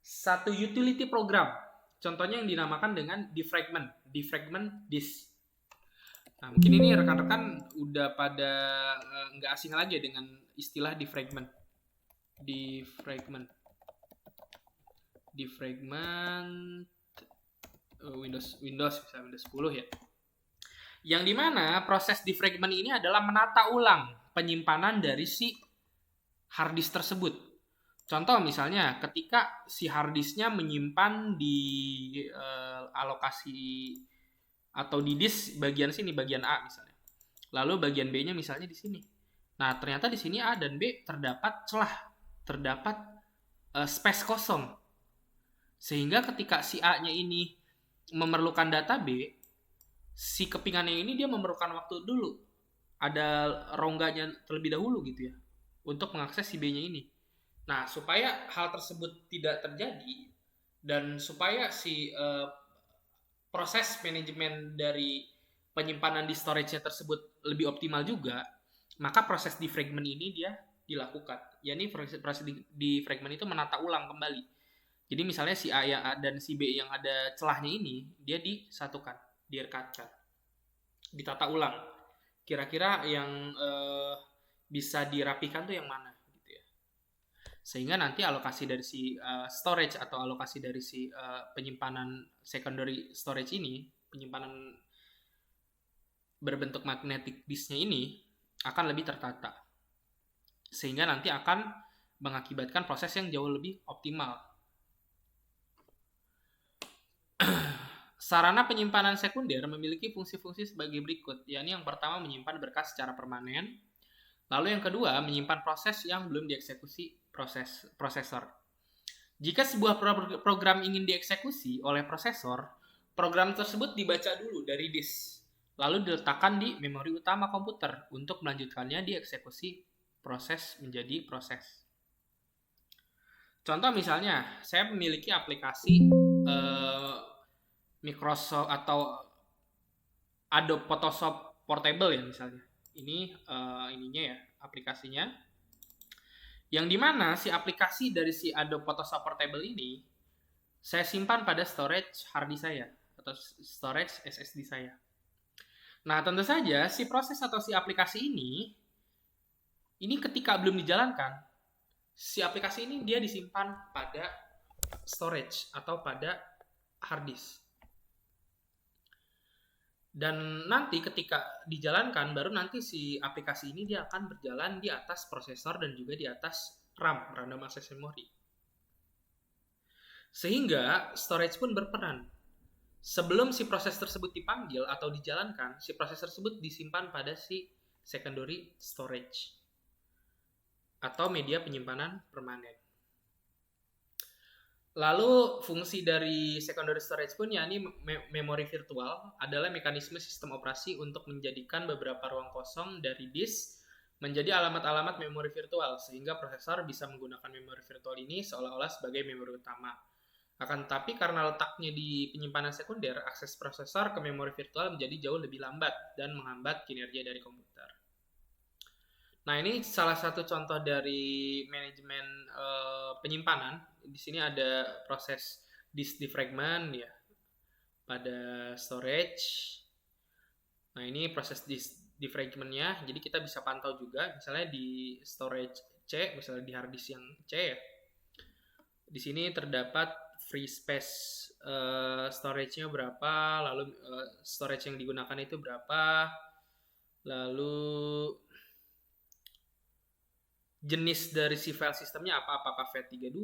satu utility program. Contohnya yang dinamakan dengan defragment disk. Nah, mungkin ini rekan-rekan udah pada nggak asing lagi dengan istilah defragment Windows 10 ya. Yang dimana proses defragment ini adalah menata ulang penyimpanan dari si hard disk tersebut. Contoh misalnya ketika si hard disknya menyimpan di alokasi atau di disk bagian sini, bagian A misalnya. Lalu bagian B-nya misalnya di sini. Nah, ternyata di sini A dan B terdapat celah, terdapat space kosong. Sehingga ketika si A-nya ini memerlukan data B, si kepingannya ini dia memerlukan waktu dulu. Ada rongganya terlebih dahulu gitu ya. Untuk mengakses si B-nya ini. Nah, supaya hal tersebut tidak terjadi dan supaya si proses manajemen dari penyimpanan di storage-nya tersebut lebih optimal juga, maka proses defragment ini dia dilakukan. Yakni proses defragment itu menata ulang kembali. Jadi misalnya si A dan si B yang ada celahnya ini, dia disatukan, direkatkan, ditata ulang. Kira-kira yang bisa dirapikan tuh yang mana? Gitu ya. Sehingga nanti alokasi dari si storage atau alokasi dari si penyimpanan secondary storage ini, penyimpanan berbentuk magnetic disk-nya ini akan lebih tertata. Sehingga nanti akan mengakibatkan proses yang jauh lebih optimal. Sarana penyimpanan sekunder memiliki fungsi-fungsi sebagai berikut, yakni yang pertama menyimpan berkas secara permanen, lalu yang kedua menyimpan proses yang belum dieksekusi prosesor. Jika sebuah program ingin dieksekusi oleh prosesor, program tersebut dibaca dulu dari disk, lalu diletakkan di memori utama komputer untuk melanjutkannya dieksekusi proses menjadi proses. Contoh misalnya, saya memiliki aplikasi Microsoft atau Adobe Photoshop Portable ya misalnya. Ini ininya ya, aplikasinya. Yang dimana si aplikasi dari si Adobe Photoshop Portable ini saya simpan pada storage hard disk saya atau storage SSD saya. Nah, tentu saja si proses atau si aplikasi ini ketika belum dijalankan, si aplikasi ini dia disimpan pada storage atau pada hard disk. Dan nanti ketika dijalankan, baru nanti si aplikasi ini dia akan berjalan di atas prosesor dan juga di atas RAM, Random Access Memory. Sehingga storage pun berperan. Sebelum si proses tersebut dipanggil atau dijalankan, si proses tersebut disimpan pada si secondary storage atau media penyimpanan permanen. Lalu fungsi dari secondary storage pun yakni memori virtual adalah mekanisme sistem operasi untuk menjadikan beberapa ruang kosong dari disk menjadi alamat-alamat memori virtual sehingga prosesor bisa menggunakan memori virtual ini seolah-olah sebagai memori utama. Akan tetapi karena letaknya di penyimpanan sekunder, akses prosesor ke memori virtual menjadi jauh lebih lambat dan menghambat kinerja dari komputer. Nah, ini salah satu contoh dari manajemen penyimpanan. Di sini ada proses disk defragment ya pada storage. Nah, ini proses disk defragmentnya. Jadi kita bisa pantau juga, misalnya di storage C, misalnya di hard disk yang C ya. Di sini terdapat free space storage-nya berapa, lalu storage yang digunakan itu berapa, lalu jenis dari si file sistemnya apa, apakah FAT32,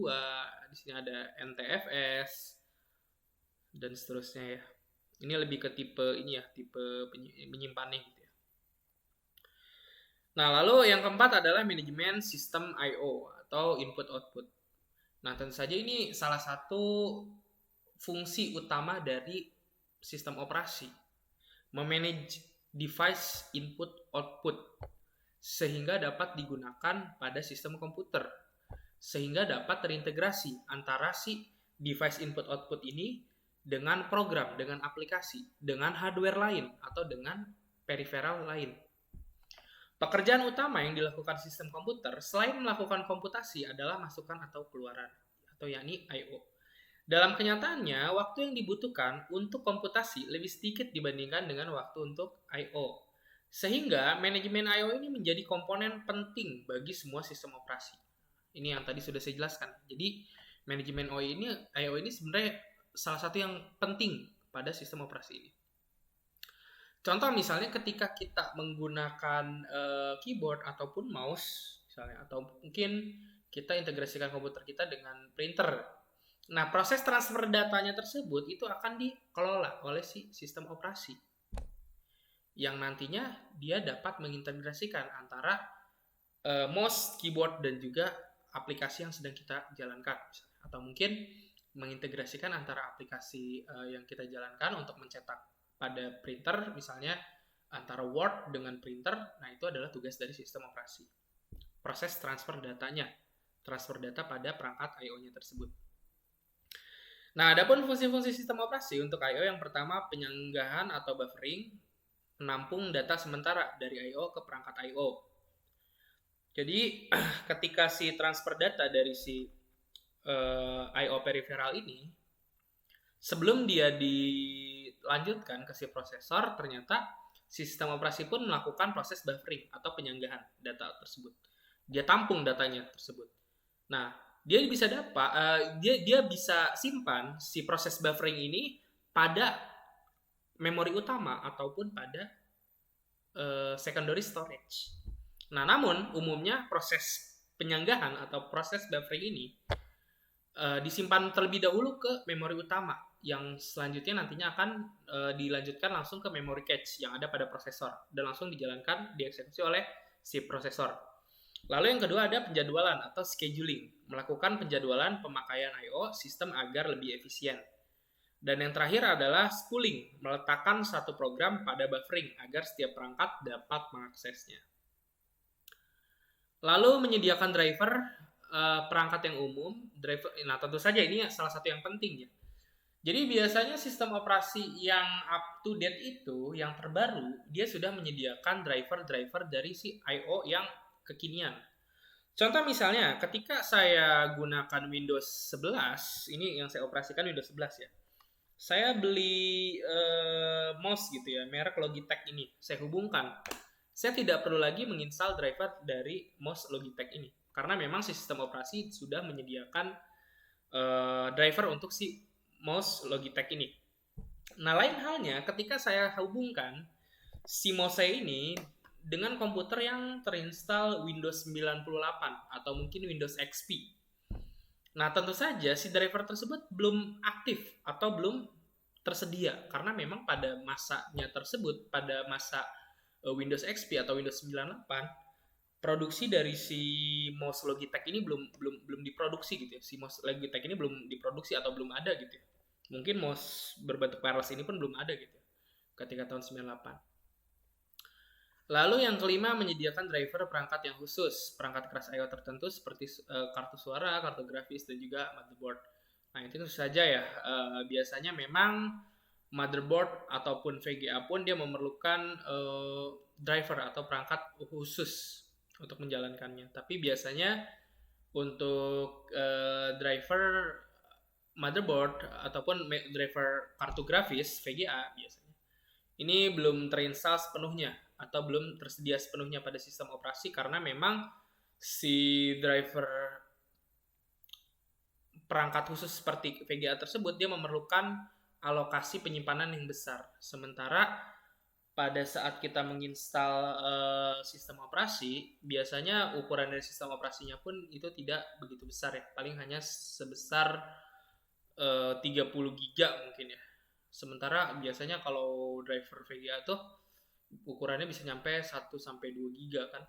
di sini ada NTFS dan seterusnya ya. Ini lebih ke tipe ini ya, tipe menyimpannya gitu ya. Nah, lalu yang keempat adalah manajemen sistem I/O atau input output. Nah, tentu saja ini salah satu fungsi utama dari sistem operasi, memanage device input output sehingga dapat digunakan pada sistem komputer, sehingga dapat terintegrasi antara si device input output ini dengan program, dengan aplikasi, dengan hardware lain atau dengan peripheral lain. Pekerjaan utama yang dilakukan sistem komputer selain melakukan komputasi adalah masukan atau keluaran, atau yakni I/O. Dalam kenyataannya, waktu yang dibutuhkan untuk komputasi lebih sedikit dibandingkan dengan waktu untuk I/O. Sehingga manajemen I/O ini menjadi komponen penting bagi semua sistem operasi. Ini yang tadi sudah saya jelaskan. Jadi manajemen I/O ini sebenarnya salah satu yang penting pada sistem operasi ini. Contoh misalnya ketika kita menggunakan keyboard ataupun mouse misalnya, atau mungkin kita integrasikan komputer kita dengan printer. Nah, proses transfer datanya tersebut itu akan dikelola oleh si sistem operasi yang nantinya dia dapat mengintegrasikan antara mouse, keyboard dan juga aplikasi yang sedang kita jalankan misalnya. Atau mungkin mengintegrasikan antara aplikasi yang kita jalankan untuk mencetak pada printer misalnya antara Word dengan printer. Nah, itu adalah tugas dari sistem operasi. Proses transfer datanya, transfer data pada perangkat I/O-nya tersebut. Nah, adapun fungsi-fungsi sistem operasi untuk I/O yang pertama penyanggahan atau buffering. menampung data sementara dari I/O ke perangkat I/O. Jadi ketika si transfer data dari si I/O peripheral ini, sebelum dia dilanjutkan ke si prosesor, ternyata sistem operasi pun melakukan proses buffering atau penyanggahan data tersebut. Dia tampung datanya tersebut. Nah, dia bisa simpan si proses buffering ini pada memori utama ataupun pada secondary storage. Nah, namun umumnya proses penyanggahan atau proses buffering ini disimpan terlebih dahulu ke memori utama yang selanjutnya nantinya akan dilanjutkan langsung ke memory cache yang ada pada prosesor dan langsung dijalankan dieksekusi oleh si prosesor. Lalu yang kedua ada penjadwalan atau scheduling, melakukan penjadwalan pemakaian I/O sistem agar lebih efisien. Dan yang terakhir adalah spooling, meletakkan satu program pada buffering agar setiap perangkat dapat mengaksesnya. Lalu menyediakan driver perangkat yang umum, driver. Nah, tentu saja ini salah satu yang penting ya. Jadi biasanya sistem operasi yang up to date itu, yang terbaru, dia sudah menyediakan driver-driver dari si I/O yang kekinian. Contoh misalnya, ketika saya gunakan Windows 11, ini yang saya operasikan Windows 11 ya. Saya beli mouse gitu ya, merek Logitech ini. Saya hubungkan. Saya tidak perlu lagi menginstal driver dari mouse Logitech ini. Karena memang sistem operasi sudah menyediakan driver untuk si mouse Logitech ini. Nah, lain halnya ketika saya hubungkan si mouse saya ini dengan komputer yang terinstall Windows 98 atau mungkin Windows XP. Nah, tentu saja si driver tersebut belum aktif atau belum tersedia karena memang pada masanya tersebut, pada masa Windows XP atau Windows 98, produksi dari si mouse Logitech ini belum diproduksi gitu ya. Si mouse Logitech ini belum diproduksi atau belum ada gitu ya. Mungkin mouse berbentuk wireless ini pun belum ada gitu ya, ketika tahun 98. Lalu yang kelima, menyediakan driver perangkat yang khusus, perangkat keras I/O tertentu seperti kartu suara, kartu grafis, dan juga motherboard. Nah, itu tentu saja ya, biasanya memang motherboard ataupun VGA pun dia memerlukan driver atau perangkat khusus untuk menjalankannya. Tapi biasanya untuk driver motherboard ataupun driver kartu grafis VGA biasanya ini belum terinstall sepenuhnya atau belum tersedia sepenuhnya pada sistem operasi karena memang si driver perangkat khusus seperti VGA tersebut dia memerlukan alokasi penyimpanan yang besar. Sementara pada saat kita menginstal sistem operasi, biasanya ukuran dari sistem operasinya pun itu tidak begitu besar ya. Paling hanya sebesar 30 GB mungkin ya. Sementara biasanya kalau driver VGA tuh ukurannya bisa nyampe 1 sampai 2 GB kan.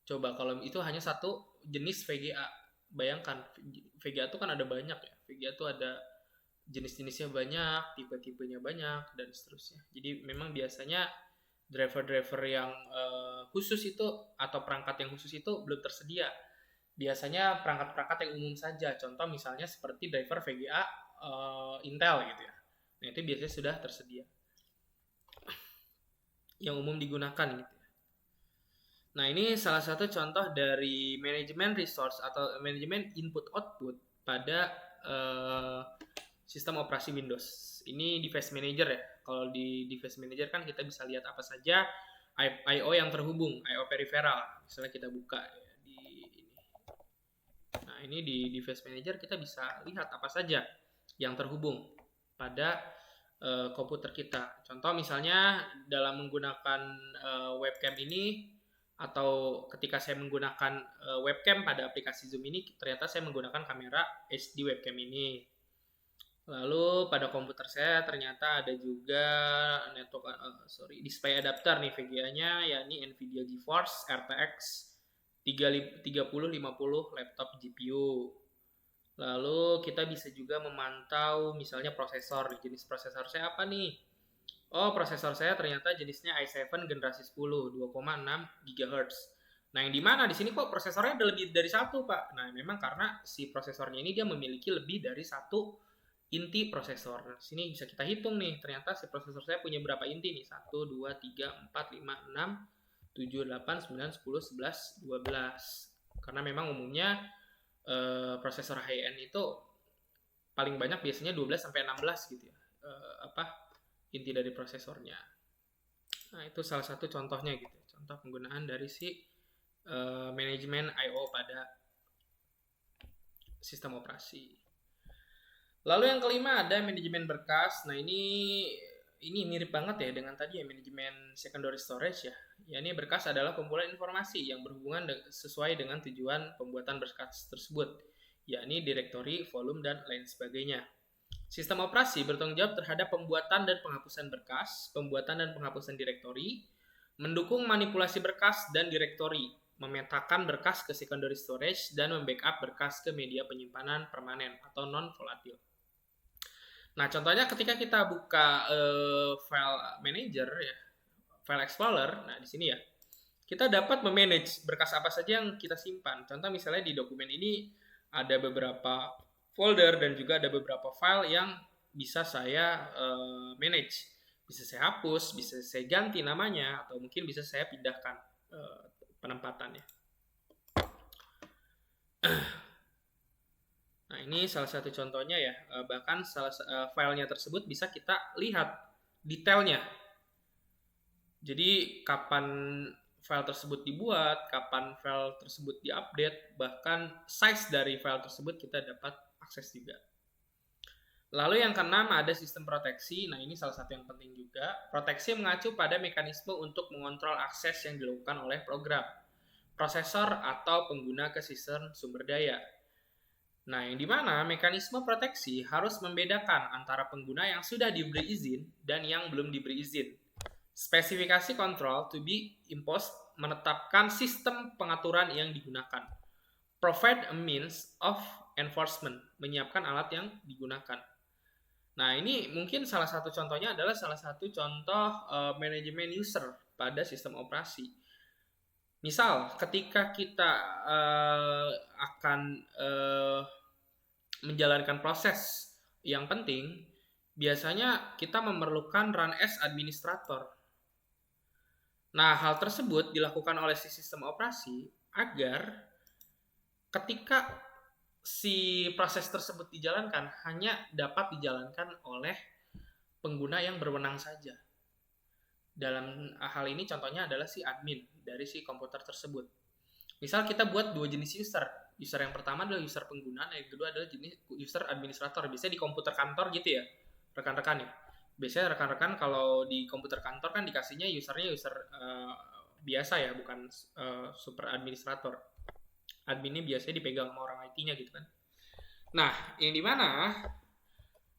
Coba kalau itu hanya satu jenis VGA. Bayangkan VGA tuh kan ada banyak ya. VGA tuh ada jenis-jenisnya banyak, tipe-tipenya banyak dan seterusnya. Jadi memang biasanya driver-driver yang khusus itu atau perangkat yang khusus itu belum tersedia. Biasanya perangkat-perangkat yang umum saja. Contoh misalnya seperti driver VGA Intel gitu ya. Nah, itu biasanya sudah tersedia. Yang umum digunakan gitu ya. Nah, ini salah satu contoh dari manajemen resource atau manajemen input output pada sistem operasi Windows. Ini device manager ya. Kalau di device manager kan kita bisa lihat apa saja I/O yang terhubung, I/O peripheral. Misalnya kita buka ya, di ini. Nah, ini di device manager kita bisa lihat apa saja yang terhubung pada komputer kita. Contoh misalnya dalam menggunakan webcam ini atau ketika saya menggunakan webcam pada aplikasi Zoom ini, ternyata saya menggunakan kamera HD webcam ini. Lalu pada komputer saya ternyata ada juga network display adapter nih VGA-nya, yakni Nvidia GeForce RTX 3050 laptop GPU. Lalu kita bisa juga memantau misalnya prosesor. Jenis prosesor saya apa nih? Oh, prosesor saya ternyata jenisnya i7 generasi 10 2,6 GHz. Nah, yang dimana di sini kok prosesornya ada lebih dari satu, Pak? Nah, memang karena si prosesornya ini dia memiliki lebih dari satu inti prosesor. Nah, sini bisa kita hitung nih, ternyata si prosesor saya punya berapa inti nih? 1, 2, 3, 4, 5, 6, 7, 8, 9, 10, 11, 12. Karena memang umumnya prosesor high-end itu paling banyak biasanya 12 sampai 16 gitu ya. Inti dari prosesornya. Nah, itu salah satu contohnya gitu. Contoh penggunaan dari si manajemen I/O pada sistem operasi. Lalu yang kelima ada manajemen berkas. Nah, ini mirip banget ya dengan tadi ya manajemen secondary storage ya. Ya, ini berkas adalah kumpulan informasi yang berhubungan sesuai dengan tujuan pembuatan berkas tersebut, yakni direktori, volume, dan lain sebagainya. Sistem operasi bertanggung jawab terhadap pembuatan dan penghapusan berkas, pembuatan dan penghapusan direktori, mendukung manipulasi berkas dan direktori, memetakan berkas ke secondary storage, dan membackup berkas ke media penyimpanan permanen atau non-volatile. Nah, contohnya ketika kita buka file manager ya, file explorer, nah di sini ya, kita dapat memanage berkas apa saja yang kita simpan. Contoh misalnya di dokumen ini ada beberapa folder dan juga ada beberapa file yang bisa saya manage. Bisa saya hapus, bisa saya ganti namanya, atau mungkin bisa saya pindahkan penempatannya. Nah, ini salah satu contohnya ya. Bahkan filenya tersebut bisa kita lihat detailnya. Jadi kapan file tersebut dibuat, kapan file tersebut diupdate, bahkan size dari file tersebut kita dapat akses juga. Lalu yang keenam ada sistem proteksi. Nah, ini salah satu yang penting juga. Proteksi mengacu pada mekanisme untuk mengontrol akses yang dilakukan oleh program, prosesor, atau pengguna ke sistem sumber daya. Nah, yang dimana mekanisme proteksi harus membedakan antara pengguna yang sudah diberi izin dan yang belum diberi izin. Spesifikasi control to be imposed menetapkan sistem pengaturan yang digunakan. Provide a means of enforcement, menyiapkan alat yang digunakan. Nah, ini mungkin salah satu contohnya adalah salah satu contoh manajemen user pada sistem operasi. Misal, ketika kita akan menjalankan proses yang penting, biasanya kita memerlukan run as administrator. Nah, hal tersebut dilakukan oleh si sistem operasi agar ketika si proses tersebut dijalankan hanya dapat dijalankan oleh pengguna yang berwenang saja. Dalam hal ini contohnya adalah si admin dari si komputer tersebut. Misal kita buat dua jenis user. User yang pertama adalah user pengguna, yang kedua adalah jenis user administrator. Biasanya di komputer kantor gitu ya, rekan-rekan ya. Biasanya rekan-rekan kalau di komputer kantor kan dikasihnya usernya user biasa ya, bukan super administrator. Adminnya biasanya dipegang sama orang IT-nya gitu kan. Nah, yang dimana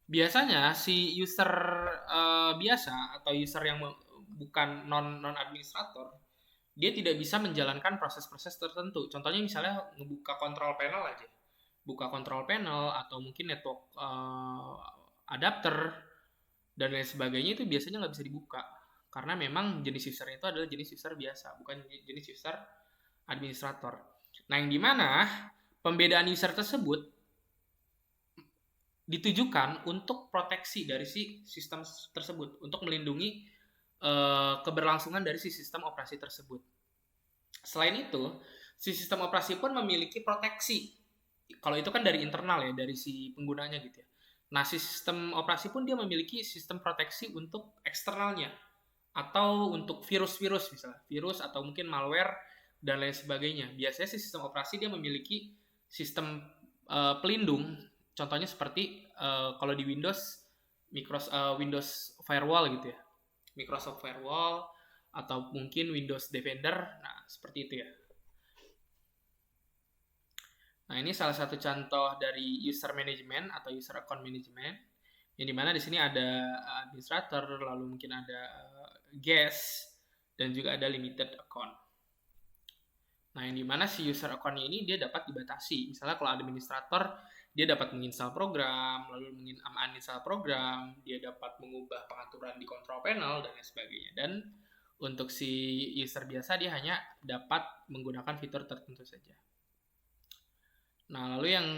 biasanya si user biasa atau user yang bukan non administrator, dia tidak bisa menjalankan proses-proses tertentu. Contohnya misalnya ngebuka control panel aja, buka control panel atau mungkin network adapter dan lain sebagainya, itu biasanya nggak bisa dibuka karena memang jenis user itu adalah jenis user biasa, bukan jenis user administrator. Nah, yang dimana pembedaan user tersebut ditujukan untuk proteksi dari si sistem tersebut, untuk melindungi keberlangsungan dari si sistem operasi tersebut. Selain itu, si sistem operasi pun memiliki proteksi. Kalau itu kan dari internal ya, dari si penggunanya gitu ya. Nah, si sistem operasi pun dia memiliki sistem proteksi untuk eksternalnya, atau untuk virus-virus misalnya, virus atau mungkin malware dan lain sebagainya. Biasanya si sistem operasi dia memiliki sistem pelindung. Contohnya seperti kalau di Windows, Windows Firewall gitu ya, Microsoft Firewall, atau mungkin Windows Defender. Nah, seperti itu ya. Nah, ini salah satu contoh dari user management atau user account management, yang dimana di sini ada administrator, lalu mungkin ada guest, dan juga ada limited account. Nah, yang dimana si user account ini dia dapat dibatasi. Misalnya kalau administrator, dia dapat menginstal program, lalu menginstal program, dia dapat mengubah pengaturan di control panel, dan lain sebagainya. Dan untuk si user biasa, dia hanya dapat menggunakan fitur tertentu saja. Nah, lalu yang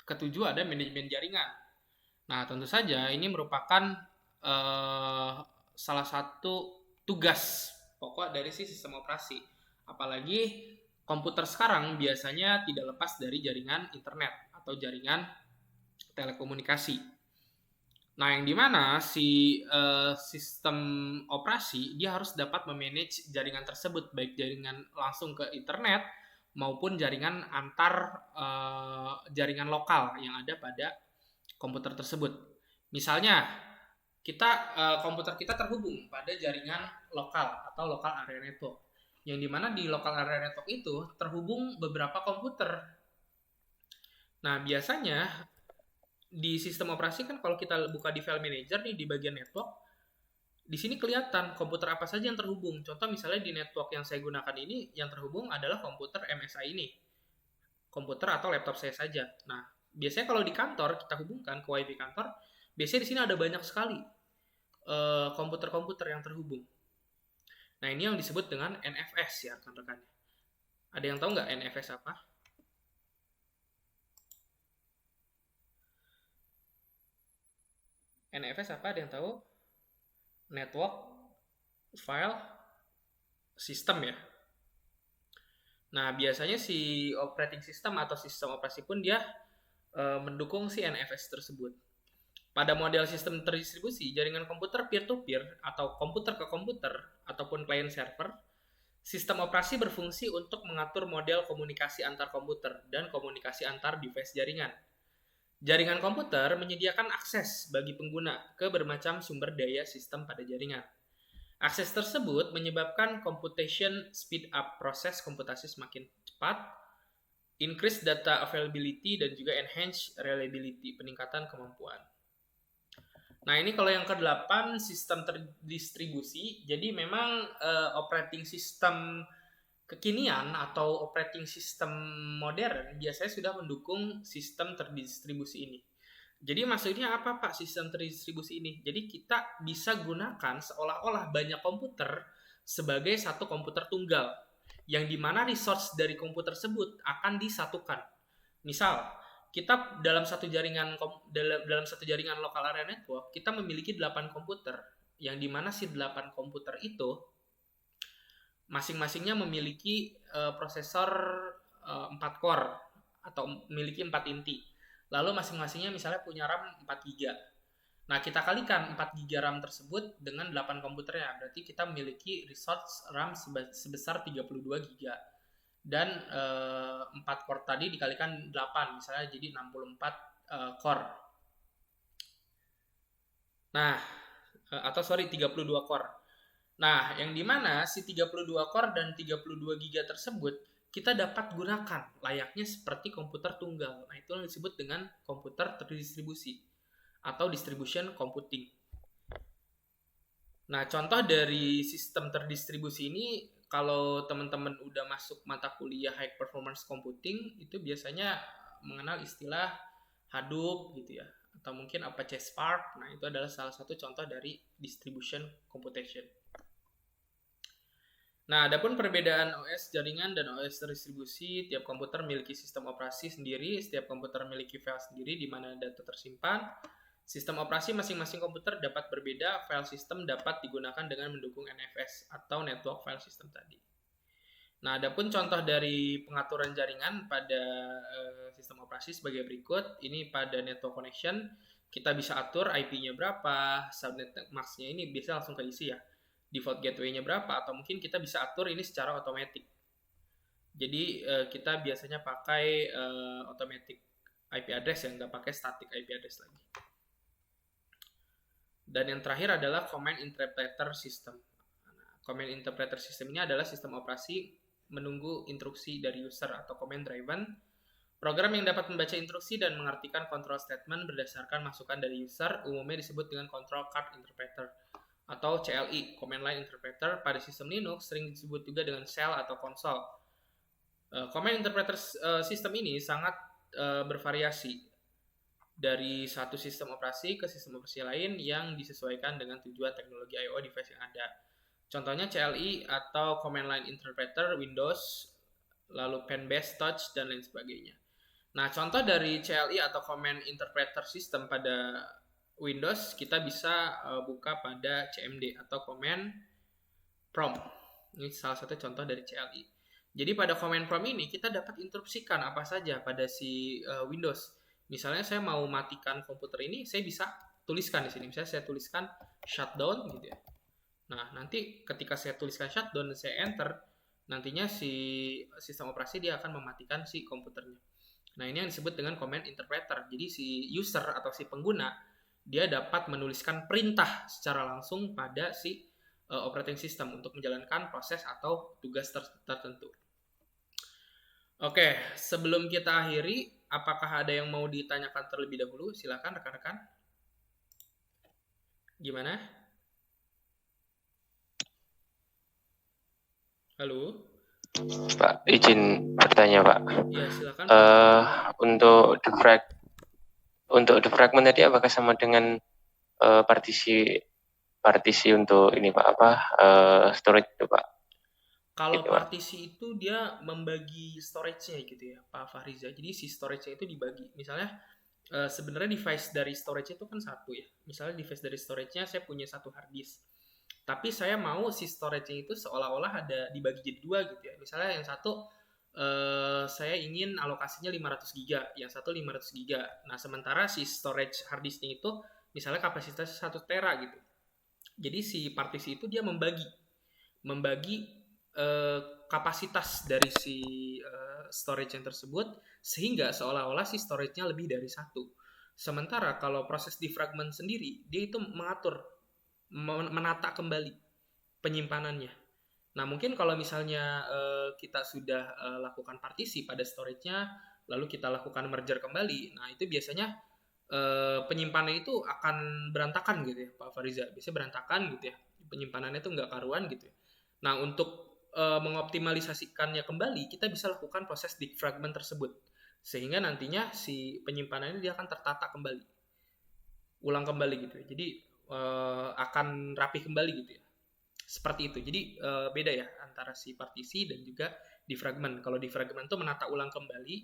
ketujuh ada manajemen jaringan. Nah, tentu saja ini merupakan salah satu tugas pokok dari si sistem operasi. Apalagi komputer sekarang biasanya tidak lepas dari jaringan internet atau jaringan telekomunikasi. Nah, yang dimana si sistem operasi dia harus dapat memanage jaringan tersebut, baik jaringan langsung ke internet maupun jaringan antar jaringan lokal yang ada pada komputer tersebut. Misalnya, komputer kita terhubung pada jaringan lokal atau local area network, yang dimana di local area network itu terhubung beberapa komputer. Nah, biasanya di sistem operasi kan kalau kita buka di file manager nih di bagian network, di sini kelihatan komputer apa saja yang terhubung. Contoh misalnya di network yang saya gunakan ini yang terhubung adalah komputer MSI ini, komputer atau laptop saya saja. Nah, biasanya kalau di kantor kita hubungkan ke WiFi kantor, biasanya di sini ada banyak sekali komputer-komputer yang terhubung. Nah, ini yang disebut dengan NFS ya rekan-rekan. Ada yang tahu nggak NFS apa? NFS apa? Ada yang tahu? Network File System ya. Nah, biasanya si operating system atau sistem operasi pun dia mendukung si NFS tersebut. Pada model sistem terdistribusi, jaringan komputer peer-to-peer atau komputer ke komputer ataupun client server, sistem operasi berfungsi untuk mengatur model komunikasi antar komputer dan komunikasi antar device jaringan. Jaringan komputer menyediakan akses bagi pengguna ke bermacam sumber daya sistem pada jaringan. Akses tersebut menyebabkan computation speed up, proses komputasi semakin cepat, increase data availability, dan juga enhance reliability, peningkatan kemampuan. Nah, ini kalau yang ke-8 sistem terdistribusi. Jadi memang operating system kekinian atau operating system modern biasanya sudah mendukung sistem terdistribusi ini. Jadi maksudnya apa Pak sistem terdistribusi ini? Jadi kita bisa gunakan seolah-olah banyak komputer sebagai satu komputer tunggal, yang dimana resource dari komputer tersebut akan disatukan. Misal, kita dalam satu jaringan lokal area network, kita memiliki 8 komputer, yang dimana si 8 komputer itu masing-masingnya memiliki prosesor 4 core atau memiliki 4 inti. Lalu masing-masingnya misalnya punya RAM 4 GB. Nah, kita kalikan 4 GB RAM tersebut dengan 8 komputernya. Berarti kita memiliki resource RAM sebesar 32 GB. Dan 4 core tadi dikalikan 8, misalnya jadi 64 core. Nah, 32 core. Nah, yang dimana si 32 core dan 32 GB tersebut kita dapat gunakan layaknya seperti komputer tunggal. Nah, itu yang disebut dengan komputer terdistribusi atau distribution computing. Nah, contoh dari sistem terdistribusi ini, kalau teman-teman udah masuk mata kuliah high performance computing, itu biasanya mengenal istilah Hadoop gitu ya, atau mungkin Apache Spark. Nah, itu adalah salah satu contoh dari distribution computation. Nah, adapun perbedaan OS jaringan dan OS terdistribusi, tiap komputer memiliki sistem operasi sendiri, setiap komputer memiliki file sendiri di mana data tersimpan. Sistem operasi masing-masing komputer dapat berbeda, file system dapat digunakan dengan mendukung NFS atau Network File System tadi. Nah, adapun contoh dari pengaturan jaringan pada sistem operasi sebagai berikut. Ini pada network connection, kita bisa atur IP-nya berapa, subnet max-nya ini bisa langsung keisi ya. Default gateway-nya berapa, atau mungkin kita bisa atur ini secara otomatis. Jadi kita biasanya pakai automatic IP address ya, nggak pakai static IP address lagi. Dan yang terakhir adalah Command Interpreter System. Nah, Command Interpreter System ini adalah sistem operasi menunggu instruksi dari user atau command driven. Program yang dapat membaca instruksi dan mengartikan control statement berdasarkan masukan dari user umumnya disebut dengan Control Card Interpreter atau CLI, Command Line Interpreter. Pada sistem Linux sering disebut juga dengan shell atau konsol. Command Interpreter System ini sangat bervariasi dari satu sistem operasi ke sistem operasi lain yang disesuaikan dengan tujuan teknologi I/O device yang ada. Contohnya CLI atau Command Line Interpreter Windows, lalu Pen Based Touch, dan lain sebagainya. Nah, contoh dari CLI atau Command Interpreter System pada Windows, kita bisa buka pada CMD atau Command Prompt. Ini salah satu contoh dari CLI. Jadi pada Command Prompt ini kita dapat instruksikan apa saja pada si Windows. Misalnya saya mau matikan komputer ini, saya bisa tuliskan di sini. Misalnya saya tuliskan shutdown gitu ya. Nah, nanti ketika saya tuliskan shutdown dan saya enter, nantinya si sistem operasi dia akan mematikan si komputernya. Nah, ini yang disebut dengan command interpreter. Jadi si user atau si pengguna dia dapat menuliskan perintah secara langsung pada si operating system untuk menjalankan proses atau tugas tertentu. Oke, sebelum kita akhiri, apakah ada yang mau ditanyakan terlebih dahulu? Silakan rekan-rekan. Gimana? Halo? Pak, izin bertanya, Pak. Ya, silakan. Untuk defragment tadi apakah sama dengan partisi untuk ini, Pak, storage itu, Pak? Kalau Gitu, Pak. partisi itu dia membagi storage-nya gitu ya, Pak Fariza. Jadi si storage-nya itu dibagi. Misalnya sebenarnya device dari storage itu kan satu ya. Misalnya device dari storage-nya saya punya satu hard disk. Tapi saya mau si storage-nya itu seolah-olah ada dibagi jadi dua gitu ya. Misalnya yang satu saya ingin alokasinya 500 giga, yang satu 500 giga. Nah, sementara si storage hard disk-nya itu misalnya kapasitasnya 1 tera gitu. Jadi si partisi itu dia membagi kapasitas dari si storage yang tersebut sehingga seolah-olah si storage-nya lebih dari satu. Sementara kalau proses defragment sendiri, dia itu mengatur, menata kembali penyimpanannya. Nah, mungkin kalau misalnya kita sudah lakukan partisi pada storage-nya, lalu kita lakukan merger kembali, nah itu biasanya penyimpanannya itu akan berantakan gitu ya, Pak Fariza. Biasanya berantakan gitu ya, penyimpanannya itu nggak karuan gitu ya. Nah, untuk mengoptimalisasikannya kembali, kita bisa lakukan proses defragment tersebut. Sehingga nantinya si penyimpanannya dia akan tertata kembali. Ulang kembali gitu ya. Jadi akan rapi kembali gitu ya. Seperti itu. Jadi beda ya antara si partisi dan juga defragment. Kalau defragment itu menata ulang kembali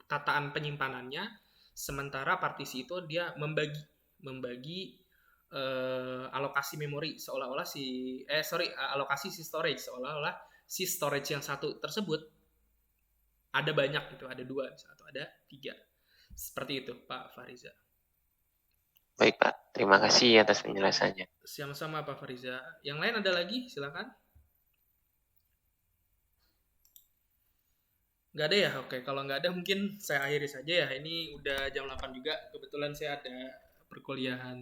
tataan penyimpanannya, sementara partisi itu dia membagi alokasi memori seolah-olah alokasi si storage seolah-olah si storage yang satu tersebut ada banyak gitu, ada dua atau ada tiga. Seperti itu, Pak Fariza. Baik, Pak. Terima kasih atas penjelasannya. Sama-sama, Pak Fariza. Yang lain ada lagi? Silakan. Nggak ada ya? Oke, kalau nggak ada mungkin saya akhiri saja ya. Ini udah jam 8 juga. Kebetulan saya ada perkuliahan